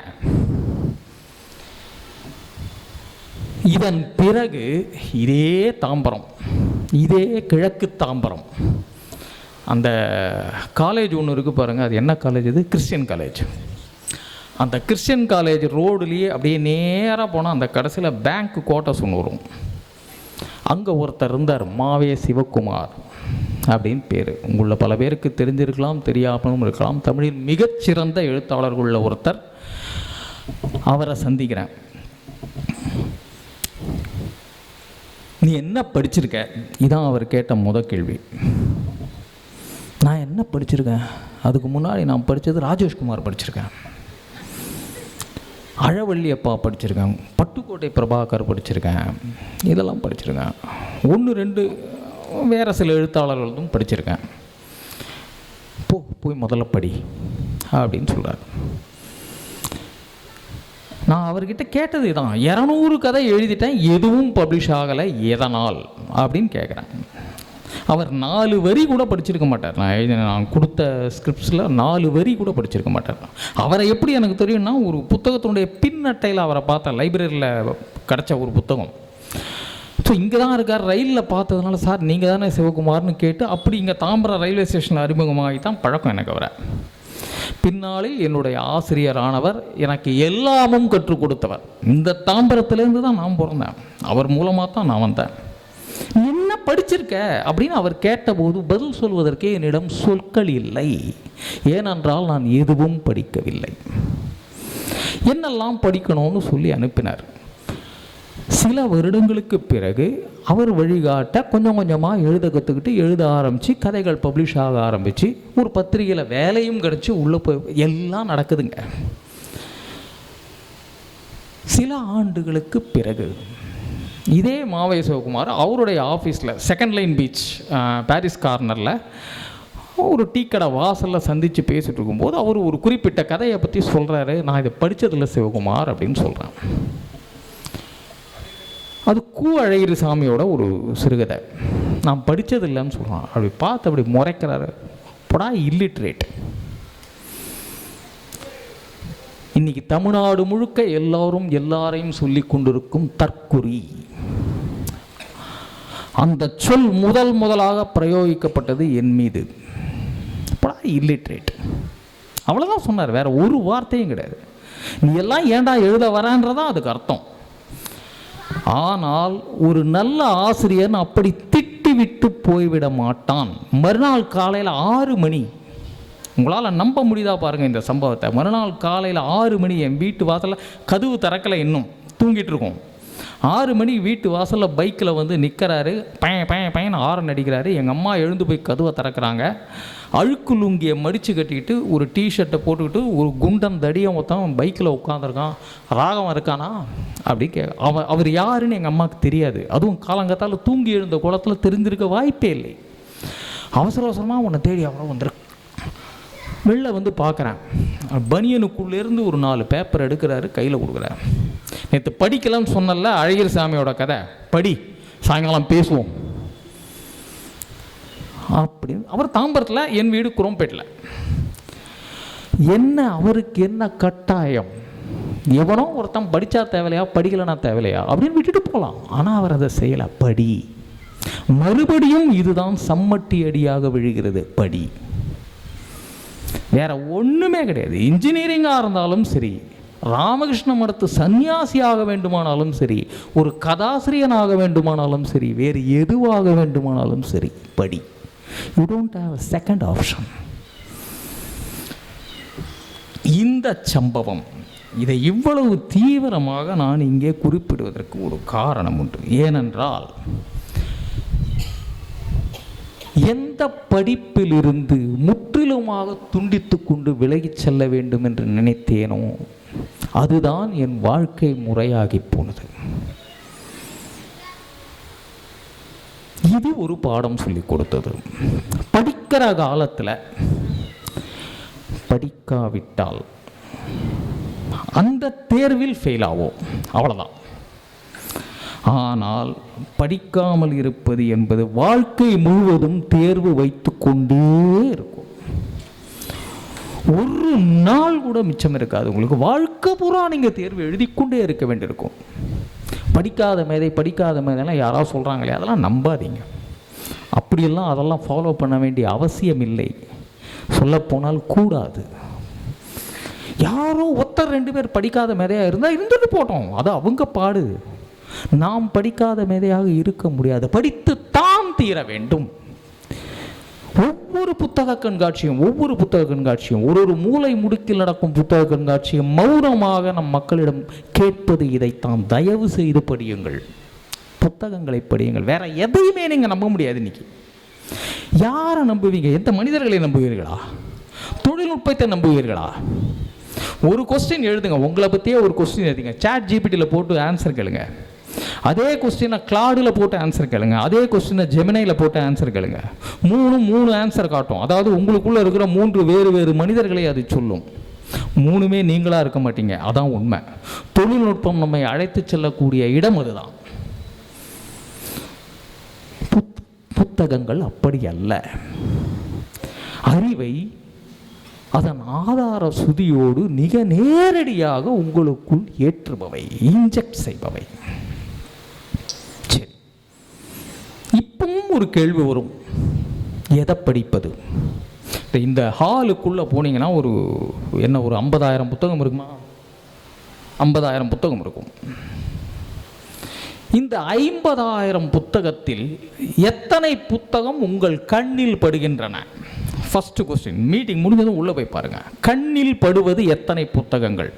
A: இதன் பிறகு இதே தாம்பரம், இதே கிழக்கு தாம்பரம், அந்த காலேஜ் ஒன்று இருக்குது பாருங்கள், அது என்ன காலேஜ்? அது கிறிஸ்டியன் காலேஜ். அந்த கிறிஸ்டியன் காலேஜ் ரோடுலேயே அப்படியே நேராக போனால் அந்த கடைசியில் பேங்க் குவார்ட்டர்ஸ் ஒன்று வரும். அங்கே ஒருத்தர் இருந்தார், மாவே சிவகுமார் அப்படின்னு பேர். உங்களில் பல பேருக்கு தெரிஞ்சிருக்கலாம், தெரியாமலும் இருக்கலாம். தமிழில் மிகச்சிறந்த எழுத்தாளர்களில் ஒருத்தர். அவரை சந்திக்கிறேன். நீ என்ன படிச்சிருக்க? இதான் அவர் கேட்ட முதல் கேள்வி. நான் என்ன படிச்சிருக்கேன்? அதுக்கு முன்னாடி நான் படித்தது ராஜேஷ்குமார் படிச்சிருக்கேன், அழவள்ளி அப்பா படிச்சிருக்கேன், பட்டுக்கோட்டை பிரபாகர் படிச்சிருக்கேன், இதெல்லாம் படிச்சிருக்கேன். 1 2 வேறு சில எழுத்தாளர்களும் படிச்சிருக்கேன். போய் முதல்ல படி அப்படின்னு சொல்கிறார். நான் அவர்கிட்ட கேட்டது தான், 200 கதை எழுதிட்டேன், எதுவும் பப்ளிஷ் ஆகலை, எதனால் அப்படின்னு கேட்குறேன். அவர் 4 வரி கூட படிச்சிருக்க மாட்டார். நான் கொடுத்த ஸ்கிரிப்ட்ஸில் 4 வரி கூட படிச்சிருக்க மாட்டார். அவரை எப்படி எனக்கு தெரியும்னா, ஒரு புத்தகத்தினுடைய பின்னட்டையில் அவரை பார்த்தேன், லைப்ரரியில் கிடச்ச ஒரு புத்தகம். ஸோ இங்கே தான் இருக்கார், ரயிலில் பார்த்ததுனால, சார் நீங்கள் தானே சிவகுமார்னு கேட்டு அப்படி இங்கே தாம்பரம் ரயில்வே ஸ்டேஷனில் அறிமுகமாகி தான் பழக்கம் எனக்கு அவரை. பின்னாளில் என்னுடைய ஆசிரியரானவர், எனக்கு எல்லாமும் கற்றுக் கொடுத்தவர். இந்த தாம்பரத்துலேருந்து தான் நான் பிறந்தேன், அவர் மூலமாக தான் நான் வந்தேன். என்ன படிச்சிருக்க அப்படின்னு அவர் கேட்டபோது பதில் சொல்வதற்கே என்னிடம் சொற்கள் இல்லை. ஏனென்றால் நான் எதுவும் படிக்கவில்லை. என்னெல்லாம் படிக்கணும்னு சொல்லி அனுப்பினார். சில வருடங்களுக்கு பிறகு அவர் வழிகாட்ட கொஞ்சம் கொஞ்சமாக எழுத கற்றுக்கிட்டு எழுத ஆரம்பித்து, கதைகள் பப்ளிஷ் ஆக ஆரம்பித்து, ஒரு பத்திரிகையில் வேலையும் கிடச்சி உள்ளே போய் எல்லாம் நடக்குதுங்க. சில ஆண்டுகளுக்கு பிறகு இதே மாவே சிவகுமார் அவருடைய ஆஃபீஸில் செகண்ட் லைன் பீச் பாரிஸ் கார்னரில் ஒரு டீ கடை வாசலில் சந்தித்து பேசிகிட்டு இருக்கும்போது அவர் ஒரு குறிப்பிட்ட கதையை பற்றி சொல்கிறாரு. நான் இதை படித்ததில்லை சிவகுமார் அப்படின்னு சொல்கிறேன். அது கு அழகிரி சாமியோட ஒரு சிறுகதை. நான் படித்ததில்லைன்னு சொல்கிறான். அப்படி பார்த்து அப்படி முறைக்கிறாரு, படா இல்லிட்ரேட். இன்னைக்கு தமிழ்நாடு முழுக்க எல்லாரும் எல்லாரையும் சொல்லி கொண்டிருக்கும் தற்குறி, அந்த சொல் முதலாக பிரயோகிக்கப்பட்டது என் மீது. படா இல்லிட்ரேட். அவ்வளோதான் சொன்னார், வேற ஒரு வார்த்தையும் கிடையாது. நீ எல்லாம் ஏன்டா எழுத வரன்றதான் அதுக்கு அர்த்தம். ஆனால் ஒரு நல்ல ஆசிரியன் அப்படி திட்டி விட்டு போய்விட மாட்டான். மறுநாள் காலையில் 6 மணி, உங்களால் நம்ப முடியுதா பாருங்கள் இந்த சம்பவத்தை. மறுநாள் காலையில் 6 மணி என் வீட்டு வாசலில், கதவு திறக்கலை, இன்னும் தூங்கிட்டு இருக்கோம். 6 மணி வீட்டு வாசலில் பைக்கில் வந்து நிற்கிறாரு, பையன் ஆரன் அடிக்கிறாரு. எங்கள் அம்மா எழுந்து போய் கதவை திறக்கிறாங்க. அழுக்கு லுங்கியை மடித்து கட்டிக்கிட்டு ஒரு டிஷர்ட்டை போட்டுக்கிட்டு ஒரு குண்டன் தடியை மொத்தம் பைக்கில் உட்காந்துருக்கான். ராகம் இருக்கானா அப்படி அவர் யாருன்னு எங்கள் அம்மாவுக்கு தெரியாது. அதுவும் காலங்கத்தால் தூங்கி எழுந்த குளத்தில் தெரிஞ்சிருக்க வாய்ப்பே இல்லை. அவசர அவசரமாக உன்னை தேடி அவ்வளோ வந்துருக்கு. வெளில வந்து பார்க்குறேன், பனியனுக்குள்ளேருந்து ஒரு 4 பேப்பர் எடுக்கிறாரு, கையில் கொடுக்குறாரு. நேற்று படிக்கலாம்னு சொன்னல அழகிரி சாமியோட கதை, படி, சாயங்காலம் பேசுவோம் அப்படின்னு. அவர் தாம்பரத்தில், என் வீடு குரோம்பேட்டில். என்ன அவருக்கு என்ன கட்டாயம்? எவனோ ஒருத்தன் படித்தா தேவையில்லையா, படிக்கலைன்னா தேவையில்லையா அப்படின்னு விட்டுட்டு போகலாம். ஆனால் அவர் அதை செய்யலை. படி. மறுபடியும் இதுதான் சம்மட்டி அடியாக விழுகிறது, படி. வேற ஒன்றுமே கிடையாது. இன்ஜினியரிங்காக இருந்தாலும் சரி, ராமகிருஷ்ண மடத்து சன்னியாசியாக வேண்டுமானாலும் சரி, ஒரு கதாசிரியனாக வேண்டுமானாலும் சரி, வேறு எதுவாக வேண்டுமானாலும் சரி, படி. You don't have a second option. இந்த சம்பவம், இதை இவ்வளவு தீவிரமாக நான் இங்கே குறிப்பிடுவதற்கு ஒரு காரணம் உண்டு. ஏனென்றால் எந்த படிப்பிலிருந்து முற்றிலுமாக துண்டித்து கொண்டு விலகிச் செல்ல வேண்டும் என்று நினைத்தேனோ அதுதான் என் வாழ்க்கை முறையாகி போனது. இது ஒரு பாடம் சொல்லி கொடுத்தது. படிக்கிற காலத்தில் படிக்காவிட்டால் அந்த தேர்வில் ஃபெயில் ஆகும், அவ்வளோதான். ஆனால் படிக்காமல் இருப்பது என்பது வாழ்க்கை முழுவதும் தேர்வு வைத்து கொண்டே இருக்கும். ஒரு நாள் கூட மிச்சம் இருக்காது உங்களுக்கு. வாழ்க்கை பூரா நீங்கள் தேர்வு எழுதிக்கொண்டே இருக்க வேண்டியிருக்கும். படிக்காத மேதைலாம் யாராவது சொல்கிறாங்களே, அதெல்லாம் நம்பாதீங்க. அப்படியெல்லாம் அதெல்லாம் ஃபாலோ பண்ண வேண்டிய அவசியம் இல்லை. சொல்லப்போனால் கூடாது. யாரோ ஒருத்தர் 2 பேர் படிக்காத மேதையாக இருந்தால் இருந்துட்டு போட்டோம், அது அவங்க பாடு. நாம் படிக்காத மேதையாக இருக்க முடியாது. படித்து தான் தீர வேண்டும். ஒவ்வொரு புத்தக கண்காட்சியும் ஒரு மூலை முடுக்கில் நடக்கும் புத்தக கண்காட்சியும் மௌனமாக நம் மக்களிடம் கேட்பது இதைத்தான். தயவு செய்து படியுங்கள், புத்தகங்களை படியுங்கள். வேற எதையுமே நீங்கள் நம்ப முடியாது. இன்னைக்கு யாரை நம்புவீங்க? எந்த மனிதர்களை நம்புவீர்களா? தொழில்நுட்பத்தை நம்புவீர்களா? ஒரு கொஸ்டின் எழுதுங்க, உங்களை பற்றியே ஒரு கொஸ்டின் எழுதுங்க, சாட் ஜிபிடியில் போட்டு ஆன்சர் கேளுங்க. அதே கொஸ்டினை கிளாடில் போட்டு ஆன்சர் கேளுங்க. அதே கொஸ்டினை ஜெமினையில் போட்டு ஆன்சர் கேளுங்க. 3 ஆன்சர் காட்டும். அதாவது உங்களுக்குள்ளே இருக்கிற 3 வேறு மனிதர்களை அது சொல்லும். 3மே நீங்களாக இருக்க மாட்டீங்க. அதான் உண்மை. தொழில்நுட்பம் நம்மை அழைத்து செல்லக்கூடிய இடம் அதுதான். புத்தகங்கள் அப்படி அல்ல. அறிவை அதன் ஆதார சுதியோடு மிக நேரடியாக உங்களுக்குள் ஏற்றுபவை, இன்ஜெக்ட் செய்பவை. சரி, இப்பவும் ஒரு கேள்வி வரும், எதை படிப்பது? இந்த ஹாலுக்குள்ளே போனீங்கன்னா ஒரு 50,000 புத்தகம் இருக்குமா? 50,000 புத்தகம் இருக்கும். இந்த 50,000 புத்தகத்தில் எத்தனை புத்தகம் உங்கள் கண்ணில் படுகின்றன? First question. மீட்டிங் முடிஞ்சதும் உள்ளே போய் பாருங்க. கண்ணில் படுவது எத்தனை புத்தகங்கள்?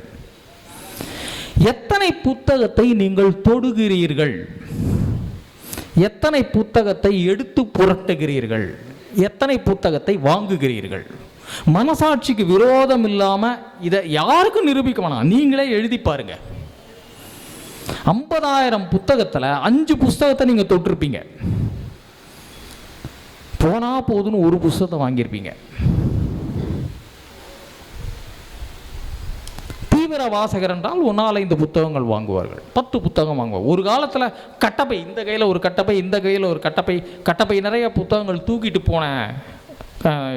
A: எத்தனை புத்தகத்தை நீங்கள் தொடுகிறீர்கள்? எத்தனை புத்தகத்தை எடுத்து புரட்டுகிறீர்கள்? எத்தனை புத்தகத்தை வாங்குகிறீர்கள்? மனசாட்சிக்கு விரோதம் இல்லாமல் இதை யாருக்கும் நிரூபிக்க வேணாம், நீங்களே எழுதி பாருங்க. 50,000 புத்தகத்தில் 5 புத்தகத்தை நீங்கள் தொட்டிருப்பீங்க. போனா போதுன்னு ஒரு புத்தகத்தை வாங்கியிருப்பீங்க. தீவிர வாசகர் என்றால் 1-5 புத்தகங்கள் வாங்குவார்கள், 10 புத்தகம் வாங்குவார். ஒரு காலத்தில் கட்டப்பை, இந்த கையில் ஒரு கட்டப்பை, இந்த கையில் ஒரு கட்டப்பை நிறைய புத்தகங்கள் தூக்கிட்டு போனேன்.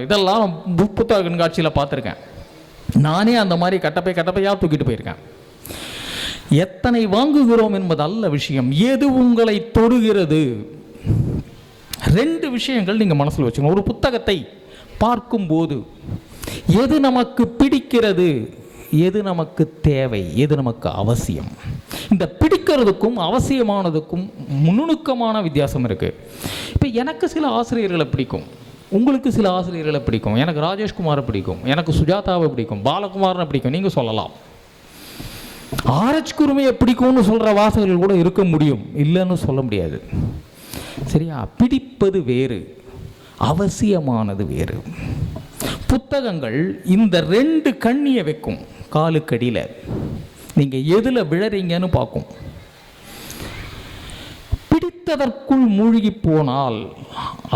A: இதெல்லாம் புத்தக கண்காட்சியில் பார்த்துருக்கேன். நானே அந்த மாதிரி கட்டப்பையாக தூக்கிட்டு போயிருக்கேன். எத்தனை வாங்குகிறோம் என்பது அல்ல விஷயம், எது உங்களை தொடுகிறது. 2 விஷயங்கள் நீங்கள் மனசில் வச்சுக்கணும். ஒரு புத்தகத்தை பார்க்கும்போது எது நமக்கு பிடிக்கிறது, எது நமக்கு தேவை, எது நமக்கு அவசியம். இந்த பிடிக்கிறதுக்கும் அவசியமானதுக்கும் நுணுக்கமான வித்தியாசம் இருக்குது. இப்போ எனக்கு சில ஆசிரியர்களை பிடிக்கும், உங்களுக்கு சில ஆசிரியர்களை பிடிக்கும். எனக்கு ராஜேஷ்குமாரை பிடிக்கும், எனக்கு சுஜாதாவை பிடிக்கும், பாலகுமாரனை பிடிக்கும். நீங்கள் சொல்லலாம். ஆர்எச் குருமையை பிடிக்கும்னு சொல்கிற வாசகர்கள் கூட இருக்க முடியும், இல்லைன்னு சொல்ல முடியாது. சரியா? பிடிப்பது வேறு, அவசியமானது வேறு. புத்தகங்கள் இந்த 2 கண்ணியை வைக்கும் காலுக்கடியில். நீங்கள் எதில் விழறீங்கன்னு பார்க்கும். பிடித்ததற்குள் மூழ்கி போனால்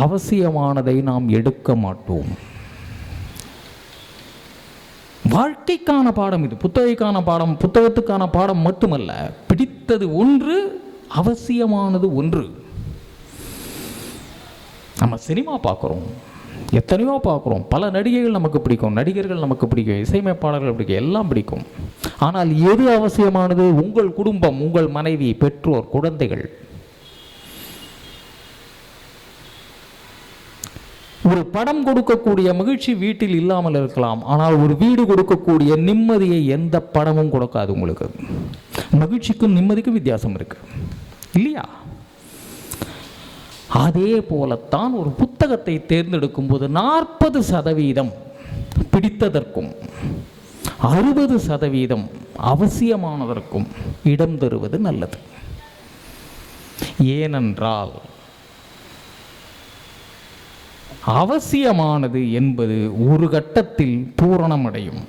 A: அவசியமானதை நாம் எடுக்க மாட்டோம். வாழ்க்கைக்கான பாடம் இது, புத்தகத்துக்கான பாடம், புத்தகத்துக்கான பாடம் மட்டுமல்ல. பிடித்தது ஒன்று, அவசியமானது ஒன்று. நம்ம சினிமா பார்க்குறோம், எத்தனையோ பார்க்குறோம். பல நடிகைகள் நமக்கு பிடிக்கும், நடிகர்கள் நமக்கு பிடிக்கும், இசையமைப்பாளர்கள் பிடிக்கும், எல்லாம் பிடிக்கும். ஆனால் எது அவசியமானது? உங்கள் குடும்பம், உங்கள் மனைவி, பெற்றோர், குழந்தைகள். ஒரு படம் கொடுக்கக்கூடிய மகிழ்ச்சி வீட்டில் இல்லாமல் இருக்கலாம், ஆனால் ஒரு வீடு கொடுக்கக்கூடிய நிம்மதியை எந்த படமும் கொடுக்காது உங்களுக்கு. மகிழ்ச்சிக்கும் நிம்மதிக்கும் வித்தியாசம் இருக்கு இல்லையா? அதே போலத்தான் ஒரு புத்தகத்தை தேர்ந்தெடுக்கும் போது 40% பிடித்ததற்கும் 60% அவசியமானதற்கும் இடம் தருவது நல்லது. ஏனென்றால் அவசியமானது என்பது ஒரு கட்டத்தில் பூரணமடையும்.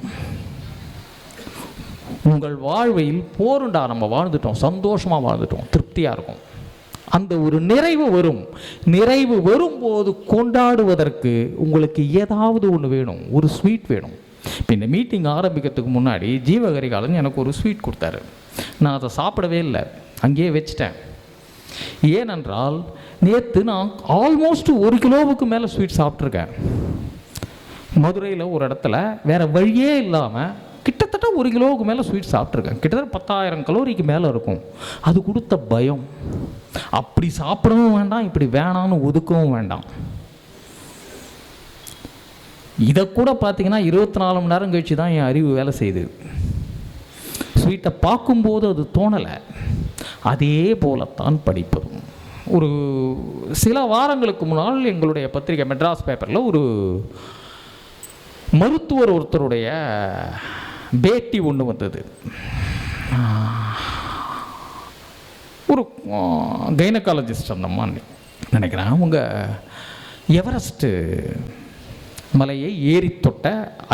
A: உங்கள் வாழ்வில் போருண்டா, நம்ம வாழ்ந்துட்டோம், சந்தோஷமாக வாழ்ந்துட்டோம், திருப்தியாக இருக்கும், அந்த ஒரு நிறைவு வரும். நிறைவு வரும்போது கொண்டாடுவதற்கு உங்களுக்கு ஏதாவது ஒன்று வேணும், ஒரு ஸ்வீட் வேணும். இப்போ இந்த மீட்டிங் ஆரம்பிக்கிறதுக்கு முன்னாடி ஜீவகரிகாலன் எனக்கு ஒரு ஸ்வீட் கொடுத்தாரு. நான் அதை சாப்பிடவே இல்லை, அங்கேயே வச்சிட்டேன். ஏனென்றால் நேற்று நான் ஆல்மோஸ்ட் 1 கிலோவுக்கு மேலே ஸ்வீட் சாப்பிட்ருக்கேன். மதுரையில் ஒரு இடத்துல வேறு வழியே இல்லாமல் கிட்டத்தட்ட 1 கிலோவுக்கு மேலே ஸ்வீட் சாப்பிட்ருக்கேன். கிட்டத்தட்ட 10,000 கலோரிக்கு மேலே இருக்கும். அது கொடுத்த பயம். அப்படி சாப்பிடவும் வேண்டாம், இப்படி வேணான்னு ஒதுக்கவும் வேண்டாம். இதை கூட பார்த்தீங்கன்னா 24 மணி நேரம் கழிச்சு தான் என் அறிவு வேலை செய்யுது. ஸ்வீட்டை பார்க்கும்போது அது தோணலை. அதே போலத்தான் படிப்பதும். ஒரு சில வாரங்களுக்கு முன்னால் எங்களுடைய பத்திரிகை மெட்ராஸ் பேப்பரில் ஒரு மருத்துவர் ஒருத்தருடைய பேட்டி ஒன்று வந்தது. ஒரு கைனகாலஜிஸ்ட் அந்த மாதிரி நினைக்கிறேன். அவங்க எவரெஸ்ட்டு மலையை ஏறி தொட்ட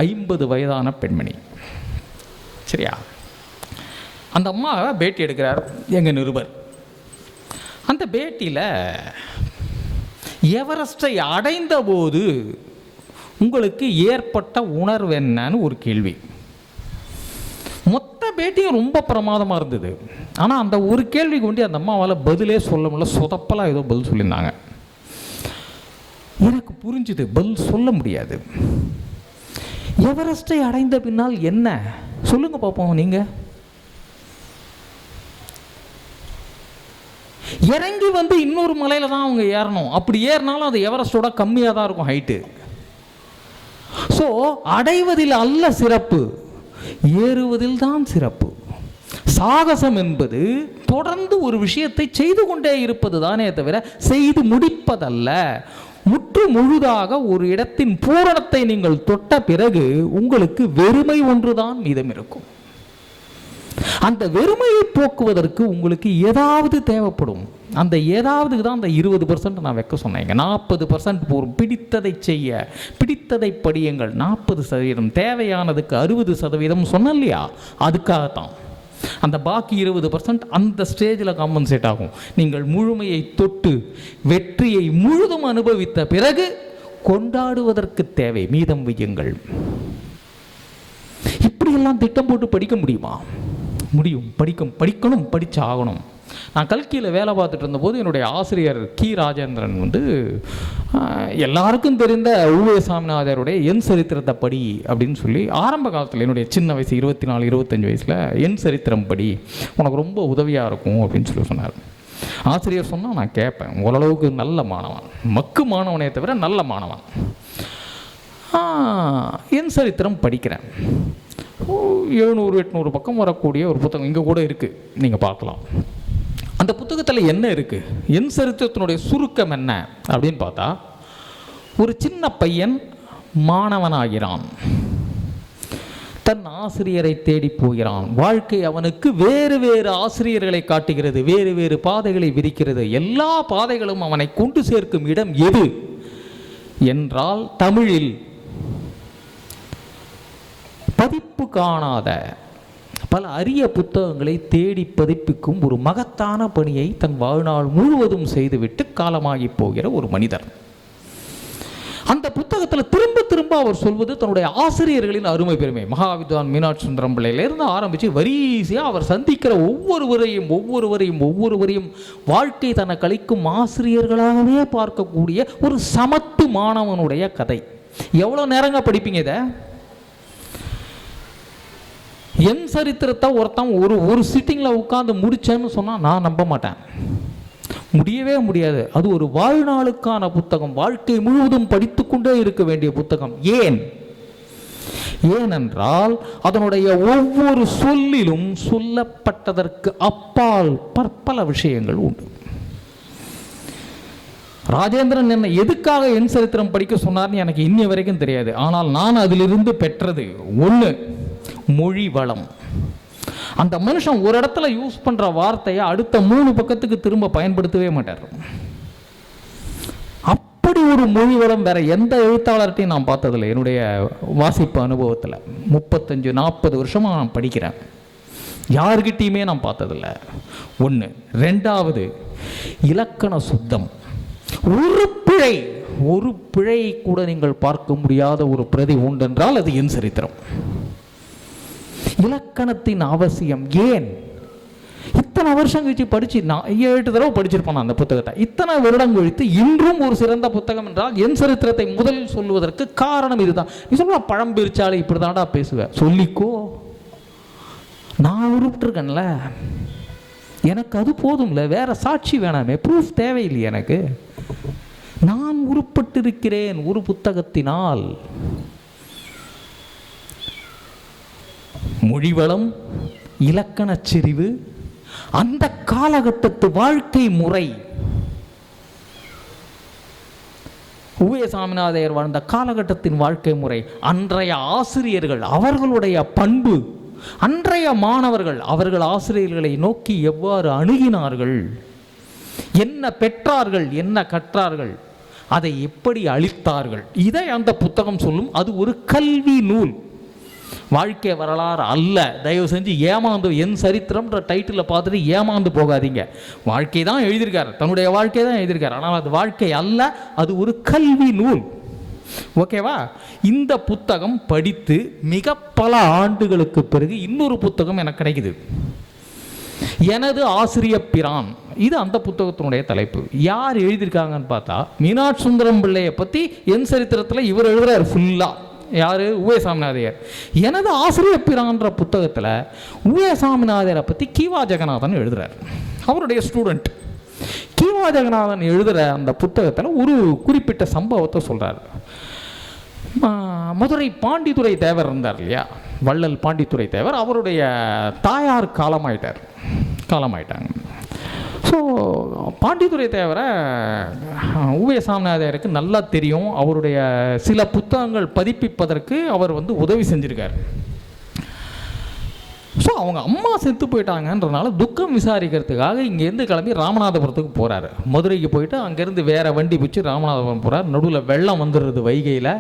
A: 50 வயதான பெண்மணி. சரியா? அந்த அம்மா பேட்டி எடுக்கிறார் எங்கள் நிருபர். அந்த பேட்டியில் எவரெஸ்ட்டை அடைந்த போது உங்களுக்கு ஏற்பட்ட உணர்வு என்னன்னு ஒரு கேள்வி. மொத்த பேட்டியும் ரொம்ப பிரமாதமாக இருந்தது. ஆனால் அந்த ஒரு கேள்விக்கு வேண்டி அந்த அம்மாவால் பதிலே சொல்ல முடியல. சொதப்பெல்லாம் ஏதோ பதில் சொல்லியிருந்தாங்க. எனக்கு புரிஞ்சுது, பதில் சொல்ல முடியாது. எவரெஸ்ட்டை அடைந்த பின்னால் என்ன சொல்லுங்க பார்ப்போம். நீங்கள் இறங்கி வந்து இன்னொரு மலையில் தான் அவங்க ஏறணும். அப்படி ஏறினாலும் அது எவரெஸ்டோட கம்மியாக தான் இருக்கும் ஹைட்டு. ஸோ அடைவதில் அல்ல சிறப்பு, ஏறுவதில் தான் சிறப்பு. சாகசம் என்பது தொடர்ந்து ஒரு விஷயத்தை செய்து கொண்டே இருப்பது தானே தவிர செய்து முடிப்பதல்ல. முற்று முழுதாக ஒரு இடத்தின் பூரணத்தை நீங்கள் தொட்ட பிறகு உங்களுக்கு வெறுமை ஒன்றுதான் மீதம் இருக்கும். அந்த வெறுமையை போக்குவதற்கு உங்களுக்கு ஏதாவது தேவைப்படும். அந்த ஏதாவதுக்கு தான் அந்த 20% நான் வைக்க சொன்னேங்க. 40% போகும். பிடித்ததை செய்ய, பிடித்ததை படியுங்கள். 40% தேவையானதுக்கு 60% சொன்னேன் இல்லையா? அதுக்காகத்தான். அந்த பாக்கி 20% அந்த ஸ்டேஜில் காம்பன்சேட் ஆகும். நீங்கள் முழுமையை தொட்டு வெற்றியை முழுதும் அனுபவித்த பிறகு கொண்டாடுவதற்கு தேவை மீதம் வையுங்கள். இப்படியெல்லாம் திட்டம் போட்டு படிக்க முடியுமா? முடியும். படிக்கணும், படித்து ஆகணும். நான் கல்கியில் வேலை பார்த்துட்டு இருந்தபோது என்னுடைய ஆசிரியர் கி ராஜேந்திரன் வந்து எல்லாருக்கும் தெரிந்த உவே சாமிநாதருடைய என் சரித்திரத்தை படி அப்படின்னு சொல்லி ஆரம்ப காலத்தில் என்னுடைய சின்ன வயசு 24-25 வயசில் என் சரித்திரம் படி, உனக்கு ரொம்ப உதவியாக இருக்கும் அப்படின்னு சொல்லி சொன்னார். ஆசிரியர் சொன்னால் நான் கேட்பேன். ஓரளவுக்கு நல்ல மாணவன், மக்கு மாணவனே தவிர நல்ல மாணவன். என் சரித்திரம் படிக்கிறேன். 700-800 பக்கம் வரக்கூடிய ஒரு புத்தகம் இங்கே கூட இருக்குது, நீங்கள் பார்க்கலாம். அந்த புத்தகத்தில் என்ன இருக்குது, என் சரித்திரத்தினுடைய சுருக்கம் என்ன அப்படின்னு பார்த்தா, ஒரு சின்ன பையன் மாணவனாகிறான், தன் ஆசிரியரை தேடி போகிறான். வாழ்க்கை அவனுக்கு வேறு வேறு ஆசிரியர்களை காட்டுகிறது, வேறு வேறு பாதைகளை விரிக்கிறது. எல்லா பாதைகளும் அவனை கொண்டு சேர்க்கும் இடம் எது என்றால் தமிழில் பதிப்பு காணாத பல அரிய புத்தகங்களை தேடி பதிப்பிக்கும் ஒரு மகத்தான பணியை தன் வாழ்நாள் முழுவதும் செய்துவிட்டு காலமாகி போகிற ஒரு மனிதர். அந்த புத்தகத்தில் திரும்ப திரும்ப அவர் சொல்வது தன்னுடைய ஆசிரியர்களின் அருமை பெருமை. மகாவித்வான் மீனாட்சி சுந்தரம் பிள்ளையிலிருந்து ஆரம்பித்து வரிசையாக அவர் சந்திக்கிற ஒவ்வொருவரையும் வாழ்க்கை தன்னை கழிக்கும் ஆசிரியர்களாகவே பார்க்கக்கூடிய ஒரு சமத்து மாணவனுடைய கதை. எவ்வளோ நேரங்க படிப்பீங்க இதை? என் சரித்திரத்தை ஒருத்தன் ஒரு சிட்டிங்கில் உட்காந்து முடிச்சேன்னு சொன்னால் நான் நம்ப மாட்டேன், முடியவே முடியாது. அது ஒரு வாழ்நாளுக்கான புத்தகம், வாழ்க்கை முழுவதும் படித்து கொண்டே இருக்க வேண்டிய புத்தகம். ஏனென்றால் அதனுடைய ஒவ்வொரு சொல்லிலும் சொல்லப்பட்டதற்கு அப்பால் பற்பல விஷயங்கள் உண்டு. ராஜேந்திரன் என்ன எதுக்காக என் சரித்திரம் படிக்க சொன்னார்னு எனக்கு இன்னி வரைக்கும் தெரியாது. ஆனால் நான் அதிலிருந்து பெற்றது ஒன்று, மொழி வளம். அந்த மனுஷன் ஒரு இடத்துல யூஸ் பண்ணுற வார்த்தையை அடுத்த 3 பக்கத்துக்கு திரும்ப பயன்படுத்தவே மாட்டார். அப்படி ஒரு மொழி வளம் வேற எந்த எழுத்தாளர்கிட்டையும் நான் பார்த்ததில்லை. என்னுடைய வாசிப்பு அனுபவத்தில் 35-40 வருஷமாக நான் படிக்கிறேன், யார்கிட்டையுமே நான் பார்த்ததில்லை. ஒன்று. ரெண்டாவது, இலக்கண சுத்தம். ஒரு பிழை கூட நீங்கள் பார்க்க முடியாத ஒரு பிரதி உண்டென்றால் அது என் சரித்திரம். இலக்கணத்தின் அவசியம். ஏன் இத்தனை வருஷம் கழிச்சு படிச்சு, நான் 7 தடவை படிச்சிருப்பேன் அந்த புத்தகத்தை. இத்தனை வருடம் கழித்து இன்றும் ஒரு சிறந்த புத்தகம் என்றால் என் சரித்திரத்தை முதலில் சொல்லுவதற்கு காரணம் இதுதான். நீ சொல்ல பழம்பிரிச்சாலே இப்படி தாண்டா பேசுவேன், சொல்லிக்கோ, நான் உருப்பிட்டுருக்கேன்ல, எனக்கு அது போதும்ல, வேற சாட்சி வேணாமே, ப்ரூஃப் தேவையில்லை எனக்கு. நான் உருப்பட்டிருக்கிறேன் ஒரு புத்தகத்தினால். மொழிவளம், இலக்கணச் செறிவு, அந்த காலகட்டத்து வாழ்க்கை முறை. உவே சாமிநாதையர் வாழ்ந்த காலகட்டத்தின் வாழ்க்கை முறை, அன்றைய ஆசிரியர்கள் அவர்களுடைய பண்பு, அன்றைய மாணவர்கள் அவர்கள் ஆசிரியர்களை நோக்கி எவ்வாறு அணுகினார்கள், என்ன பெற்றார்கள், என்ன கற்றார்கள், அதை எப்படி அளித்தார்கள், இதை அந்த புத்தகம் சொல்லும். அது ஒரு கல்வி நூல், வாழ்க்கை வரலாறு அல்ல. தயவு செஞ்சு ஏமாந்து என் சரித்திரம்ன்ற டைட்டில் பார்த்துட்டு ஏமாந்து போகாதீங்க. வாழ்க்கை தான் எழுதியிருக்கார், தன்னுடைய வாழ்க்கை தான் எழுதியிருக்கார், ஆனால் அது வாழ்க்கை அல்ல, அது ஒரு கல்வி நூல். ஓகேவா? இந்த புத்தகம் படித்து மிக பல ஆண்டுகளுக்கு பிறகு இன்னொரு புத்தகம் எனக்கு கிடைக்குது, எனது ஆசிரியர் பிரான். இது அந்த புத்தகத்தினுடைய தலைப்பு. யார் எழுதியிருக்காங்கன்னு பார்த்தா மீனாட்சி சுந்தரம் பிள்ளையை பற்றி என் சரித்திரத்தில் இவர் எழுதுறாரு ஃபுல்லாக. யார்? உவே சாமிநாதையர். எனது ஆசிரியர் பிரான்ற புத்தகத்தில் உவே சாமிநாதையரை பற்றி கீவா ஜெகநாதன் எழுதுறார், அவருடைய ஸ்டூடெண்ட். கீவா ஜெகநாதன் எழுதுகிற அந்த புத்தகத்தில் ஒரு குறிப்பிட்ட சம்பவத்தை சொல்கிறார். மதுரை பாண்டித்துரை தேவர் இருந்தார் இல்லையா, வள்ளல் பாண்டித்துரை தேவர், அவருடைய தாயார் காலமாயிட்டாங்க. ஸோ பாண்டித்துரை தேவரை உவே சாமிநாதையருக்கு நல்லா தெரியும். அவருடைய சில புத்தகங்கள் பதிப்பிப்பதற்கு அவர் உதவி செஞ்சுருக்கார். ஸோ அவங்க அம்மா செத்து போயிட்டாங்கன்றனால துக்கம் விசாரிக்கிறதுக்காக இங்கேருந்து கிளம்பி ராமநாதபுரத்துக்கு போகிறாரு. மதுரைக்கு போயிட்டு அங்கேருந்து வேறு வண்டி பிடிச்சி ராமநாதபுரம் போகிறார். நடுவில் வெள்ளம் வந்துடுறது, வைகையில்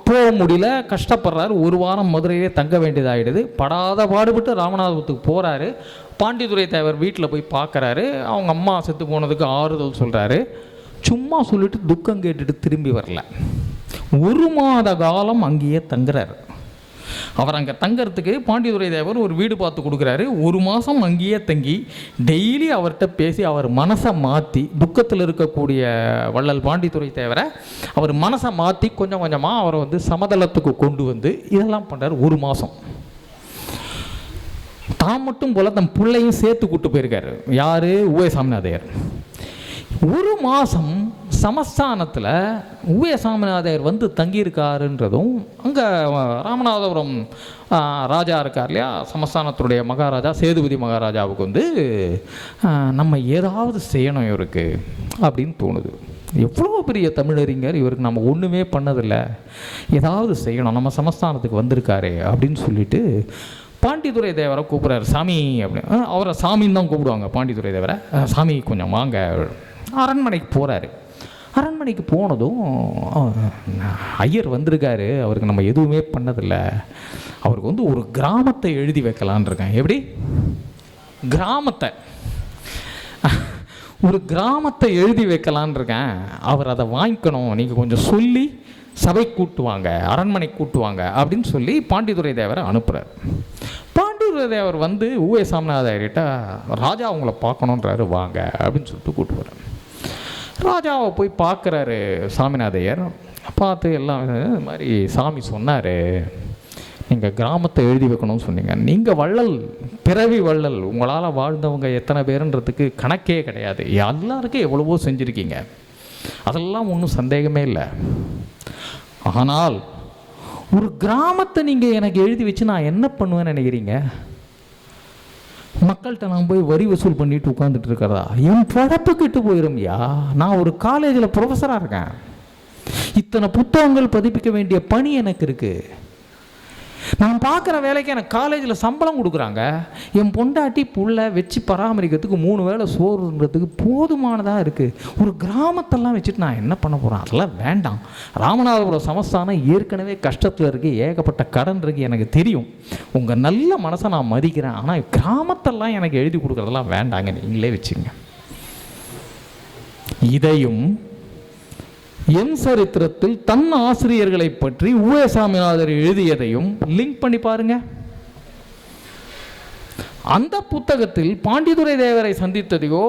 A: போக முடியல, கஷ்டப்படுறாரு. 1 வாரம் மதுரையிலே தங்க வேண்டியதாகிடுது. படாத பாடுபட்டு ராமநாதபுரத்துக்கு போகிறாரு. பாண்டித்துரை தேவர் வீட்டில் போய் பார்க்குறாரு. அவங்க அம்மா செத்து போனதுக்கு ஆறுதல் சொல்கிறாரு. சும்மா சொல்லிட்டு துக்கம் கேட்டுட்டு திரும்பி வரல. 1 மாத காலம் அங்கேயே தங்குறாரு. அவர் அங்கே தங்கிறதுக்கு பாண்டித்துரை தேவர் ஒரு வீடு பார்த்து கொடுக்குறாரு. 1 மாதம் அங்கேயே தங்கி டெய்லி அவர்கிட்ட பேசி அவர் மனசை மாற்றி, துக்கத்தில் இருக்கக்கூடிய வள்ளல் பாண்டித்துரை தேவரை அவர் மனசை மாற்றி கொஞ்சம் கொஞ்சமாக அவரை சமதளத்துக்கு கொண்டு வந்து இதெல்லாம் பண்ணுறாரு. 1 மாதம் தான் மட்டும் போல் தன் பிள்ளையும் சேர்த்து கூப்பிட்டு போயிருக்காரு. யார்? உவே சாமிநாதையர். ஒரு மாதம் சமஸ்தானத்தில் உவே சாமிநாதையர் வந்து தங்கியிருக்காருன்றதும், அங்கே ராமநாதபுரம் ராஜா இருக்கார் இல்லையா, சமஸ்தானத்துடைய மகாராஜா சேதுபதி மகாராஜாவுக்கு வந்து நம்ம ஏதாவது செய்யணும் இவருக்கு அப்படின்னு தோணுது. எவ்வளோ பெரிய தமிழறிஞர், இவருக்கு நம்ம ஒன்றுமே பண்ணதில்லை, ஏதாவது செய்யணும், நம்ம சமஸ்தானத்துக்கு வந்திருக்காரு அப்படின்னு சொல்லிட்டு பாண்டித்துரை தேவரை கூப்பிட்றாரு. சாமி அப்படின்னு, அவரை சாமின்னு தான் கூப்பிடுவாங்க பாண்டித்துரை தேவரை. சாமி கொஞ்சம் வாங்க. அரண்மனைக்கு போகிறாரு. அரண்மனைக்கு போனதும் ஐயர் வந்திருக்காரு, அவருக்கு நம்ம எதுவுமே பண்ணதில்லை, அவருக்கு வந்து ஒரு கிராமத்தை எழுதி வைக்கலான் இருக்கேன். எப்படி கிராமத்தை, ஒரு கிராமத்தை எழுதி வைக்கலான் இருக்கேன், அவர் அதை வாங்கிக்கணும், நீங்கள் கொஞ்சம் சொல்லி சபை கூட்டுவாங்க, அரண்மனை கூட்டுவாங்க அப்படின்னு சொல்லி பாண்டித்துரை தேவரை அனுப்புகிறார். பாண்டித்துரை தேவர் வந்து உவே சாமிநாதையர்கிட்ட ராஜா அவங்கள பார்க்கணுன்றாரு, வாங்க அப்படின்னு சொல்லிட்டு கூட்டு போகிறார். ராஜாவை போய் பார்க்குறாரு சாமிநாதையர். பார்த்து எல்லாம் இது மாதிரி சாமி சொன்னார், நீங்கள் கிராமத்தை எழுதி வைக்கணும்னு சொன்னீங்க, நீங்கள் வள்ளல், பிறவி வள்ளல், உங்களால் வாழ்ந்தவங்க எத்தனை பேருன்றதுக்கு கணக்கே கிடையாது, எல்லாருக்கும் எவ்வளவோ செஞ்சுருக்கீங்க, அதெல்லாம் ஒன்றும் சந்தேகமே இல்லை. ஆனால் ஒரு கிராமத்தை நீங்கள் எனக்கு எழுதி வச்சு நான் என்ன பண்ணுவேன்னு நினைக்கிறீங்க? மக்கள்கிட்ட நான் போய் வரி வசூல் பண்ணிட்டு உட்காந்துட்டு இருக்கிறதா? என் பழப்பு கெட்டு போயிரும்யா. நான் ஒரு காலேஜில் ப்ரொஃபஸராக இருக்கேன், இத்தனை புத்தகங்கள் பதிப்பிக்க வேண்டிய பணி எனக்கு இருக்குது, நான் பார்க்குற வேலைக்கு எனக்கு காலேஜில் சம்பளம் கொடுக்குறாங்க, என் பொண்டாட்டி புள்ள வச்சு பராமரிக்கிறதுக்கு 3 வேளை சோறுன்றதுக்கு போதுமானதாக இருக்குது. ஒரு கிராமத்தெல்லாம் வச்சுட்டு நான் என்ன பண்ண போகிறேன்? அதெல்லாம் வேண்டாம். ராமநாதபுரம் சமஸ்தானம் ஏற்கனவே கஷ்டத்தில் இருக்குது, ஏகப்பட்ட கடன் இருக்குது, எனக்கு தெரியும், உங்கள் நல்ல மனசை நான் மதிக்கிறேன், ஆனால் கிராமத்தெல்லாம் எனக்கு எழுதி கொடுக்குறதெல்லாம் வேண்டாங்க, நீங்களே வச்சுங்க. இதையும் என் சரித்திரத்தில் தன் ஆசிரியர்களை பற்றி உவே சாமிநாதர் எழுதியதையும் லிங்க் பண்ணி பாருங்க. அந்த புத்தகத்தில் பாண்டித்துரை தேவரை சந்தித்ததையோ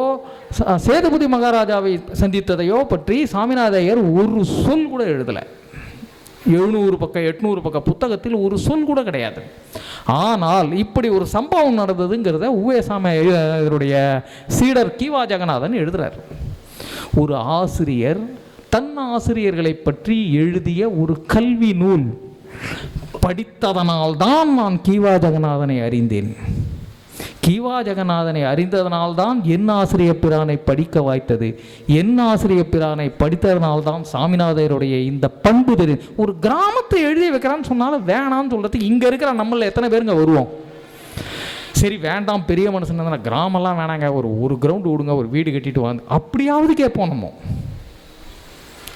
A: சேதுபதி மகாராஜாவை சந்தித்ததையோ பற்றி சாமிநாதையர் ஒரு சொல் கூட எழுதலை. 700 பக்கம் 800 பக்கம் புத்தகத்தில் ஒரு சொல் கூட கிடையாது. ஆனால் இப்படி ஒரு சம்பவம் நடந்ததுங்கிறத உவே சாமிநாதையருடைய சீடர் கீவா ஜெகநாதன் எழுதுறார். ஒரு ஆசிரியர் தன் ஆசிரியர்களை பற்றி எழுதிய ஒரு கல்வி நூல் படித்ததனால்தான் நான் கீவா ஜெகநாதனை அறிந்தேன். கீவா ஜெகநாதனை அறிந்ததனால்தான் என் ஆசிரியர் பிரானை படிக்க வாய்த்தது. என் ஆசிரியர் பிரானை படித்ததனால்தான் சாமிநாதையருடைய இந்த பண்பு தெரியும். ஒரு கிராமத்தை எழுதி வைக்கிறான்னு சொன்னாலும் வேணான்னு சொல்கிறதுக்கு இங்கே இருக்கிற நம்மள எத்தனை பேருங்க வருவோம்? சரி வேண்டாம், பெரிய மனுஷன் தானே, கிராமம்லாம் வேணாங்க, ஒரு கிரவுண்டு விடுங்க, ஒரு வீடு கட்டிட்டு வாங்க, அப்படியாவது கேட்போம் நம்ம.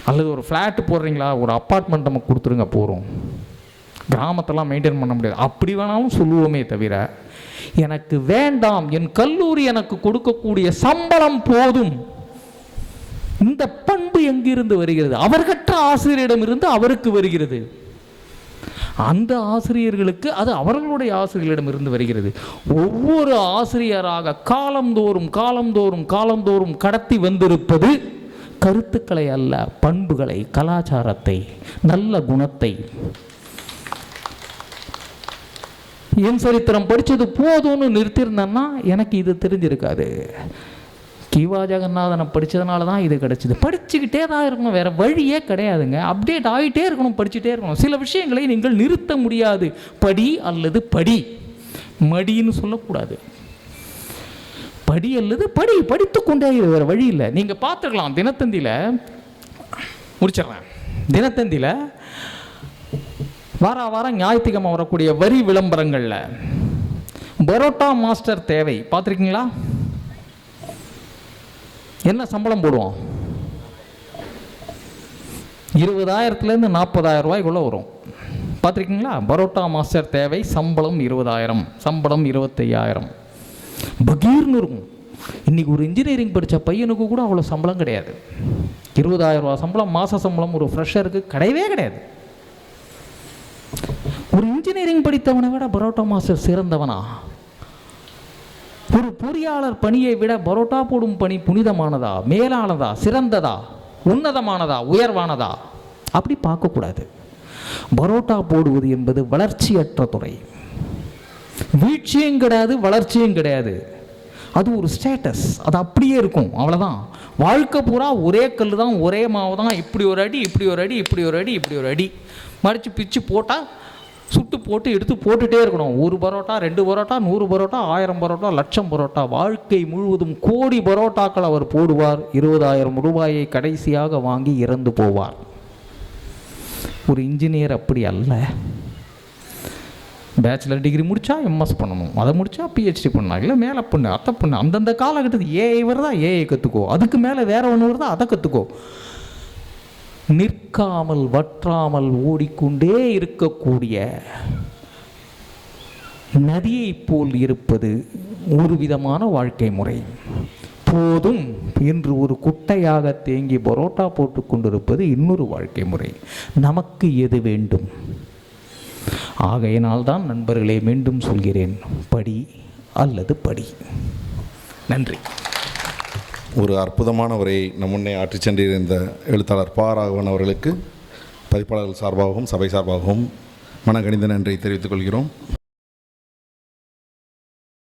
A: அல்லது ஒரு ஃப்ளாட்டு போடுறீங்களா, ஒரு அப்பார்ட்மெண்ட் நமக்கு கொடுத்துருங்க போகிறோம், கிராமத்தெல்லாம் மெயின்டைன் பண்ண முடியாது, அப்படி வேணாலும் சொல்லுவோமே தவிர எனக்கு வேண்டாம், என் கல்லூரி எனக்கு கொடுக்கக்கூடிய சம்பளம் போதும். இந்த பண்பு எங்கிருந்து வருகிறது? அவர் கற்ற ஆசிரியரிடமிருந்து அவருக்கு வருகிறது. அந்த ஆசிரியர்களுக்கு அது அவர்களுடைய ஆசிரியர்களிடமிருந்து வருகிறது. ஒவ்வொரு ஆசிரியராக காலந்தோறும் காலந்தோறும் காலந்தோறும் கடத்தி வந்திருப்பது கருத்துக்களை அல்ல, பண்புகளை, கலாச்சாரத்தை, நல்ல குணத்தை. என் சரித்திரம் படித்தது போதும்னு நிறுத்தியிருந்தேன்னா எனக்கு இது தெரிஞ்சிருக்காது. கீவா ஜெகநாதனை படித்ததுனால தான் இது கிடச்சிது. படிச்சுக்கிட்டே தான் இருக்கணும், வேறு வழியே கிடையாதுங்க. அப்டேட் ஆகிட்டே இருக்கணும், படிச்சுட்டே இருக்கணும். சில விஷயங்களை நீங்கள் நிறுத்த முடியாது. படி அல்லது படி, மடின்னு சொல்லக்கூடாது. படி அல்லது படி, படித்து கொண்டே வேறு வழி இல்லை. நீங்கள் பார்த்துருக்கலாம், தினத்தந்தியில் முடிச்சிடுறேன். தினத்தந்தியில் வாரம் ஞாயிற்றுக்கிழமை வரக்கூடிய வரி விளம்பரங்களில் பரோட்டா மாஸ்டர் தேவை பார்த்துருக்கீங்களா? என்ன சம்பளம் போடுவோம்? 20,000 40,000 ரூபாய்க்குள்ளே வரும். பார்த்துருக்கீங்களா? பரோட்டா மாஸ்டர் தேவை, சம்பளம் 20,000, சம்பளம் 25,000, பகீர்னு இருக்கும். இன்றைக்கி ஒரு இன்ஜினியரிங் படித்த பையனுக்கு கூட அவ்வளோ சம்பளம் கிடையாது. 20,000 ரூபா சம்பளம், மாத சம்பளம் ஒரு ஃப்ரெஷருக்கு கிடையவே கிடையாது. ஒரு இன்ஜினியரிங் படித்தவனை விட பரோட்டா மாஸ்டர் சிறந்தவனா? ஒரு பொறியாளர் பணியை விட பரோட்டா போடும் பணி புனிதமானதா, மேலானதா, சிறந்ததா, உன்னதமானதா, உயர்வானதா? அப்படி பார்க்கக்கூடாது. பரோட்டா போடுவது என்பது வளர்ச்சியற்ற துறை. வீழ்ச்சியும் கிடையாது, வளர்ச்சியும் கிடையாது. அது ஒரு ஸ்டேட்டஸ், அது அப்படியே இருக்கும், அவ்வளோதான். வாழ்க்கை பூரா ஒரே கல் தான், ஒரே மாவு தான். இப்படி ஒரு அடி, இப்படி ஒரு அடி, இப்படி ஒரு அடி, இப்படி ஒரு அடி, மடித்து பிச்சு போட்டால் சுட்டு போட்டு எடுத்து போட்டுகிட்டே இருக்கணும். 1 பரோட்டா, 2 பரோட்டா, 100 பரோட்டா, 1000 பரோட்டா, 1,00,000 பரோட்டா, வாழ்க்கை முழுவதும் கோடி பரோட்டாக்கள் அவர் போடுவார். 20,000 ரூபாயை கடைசியாக வாங்கி இறந்து போவார். ஒரு இன்ஜினியர் அப்படி அல்ல. பேச்சுலர் டிகிரி முடித்தா எம்எஸ் பண்ணணும், அதை முடித்தா பிஹெச்டி பண்ணலாம், இல்லை மேலே பண்ணு, அதை பண்ணு. அந்தந்த காலகட்டத்தில் ஏஐ வருதா, ஏஐ கற்றுக்கோ. அதுக்கு மேலே வேறு ஒன்று வருதா, அதை கற்றுக்கோ. நிற்காமல் வற்றாமல் ஓடிக்கொண்டே இருக்கக்கூடிய நதியை போல் இருப்பது ஒரு விதமான வாழ்க்கை முறை. போதும் என்று ஒரு குட்டையாக தேங்கி பரோட்டா போட்டு கொண்டிருப்பது இன்னொரு வாழ்க்கை முறை. நமக்கு எது வேண்டும்? ஆகையினால்தான் நண்பர்களே, மீண்டும் சொல்கிறேன், படி அல்லது படி. நன்றி.
B: ஒரு அற்புதமான உரையை நம் முன்னே ஆற்றி சென்றிருந்த எழுத்தாளர் பா. ராகவன் அவர்களுக்கு பதிப்பாளர்கள் சார்பாகவும் சபை சார்பாகவும் மனக்கனிந்த நன்றியை தெரிவித்துக் கொள்கிறோம்.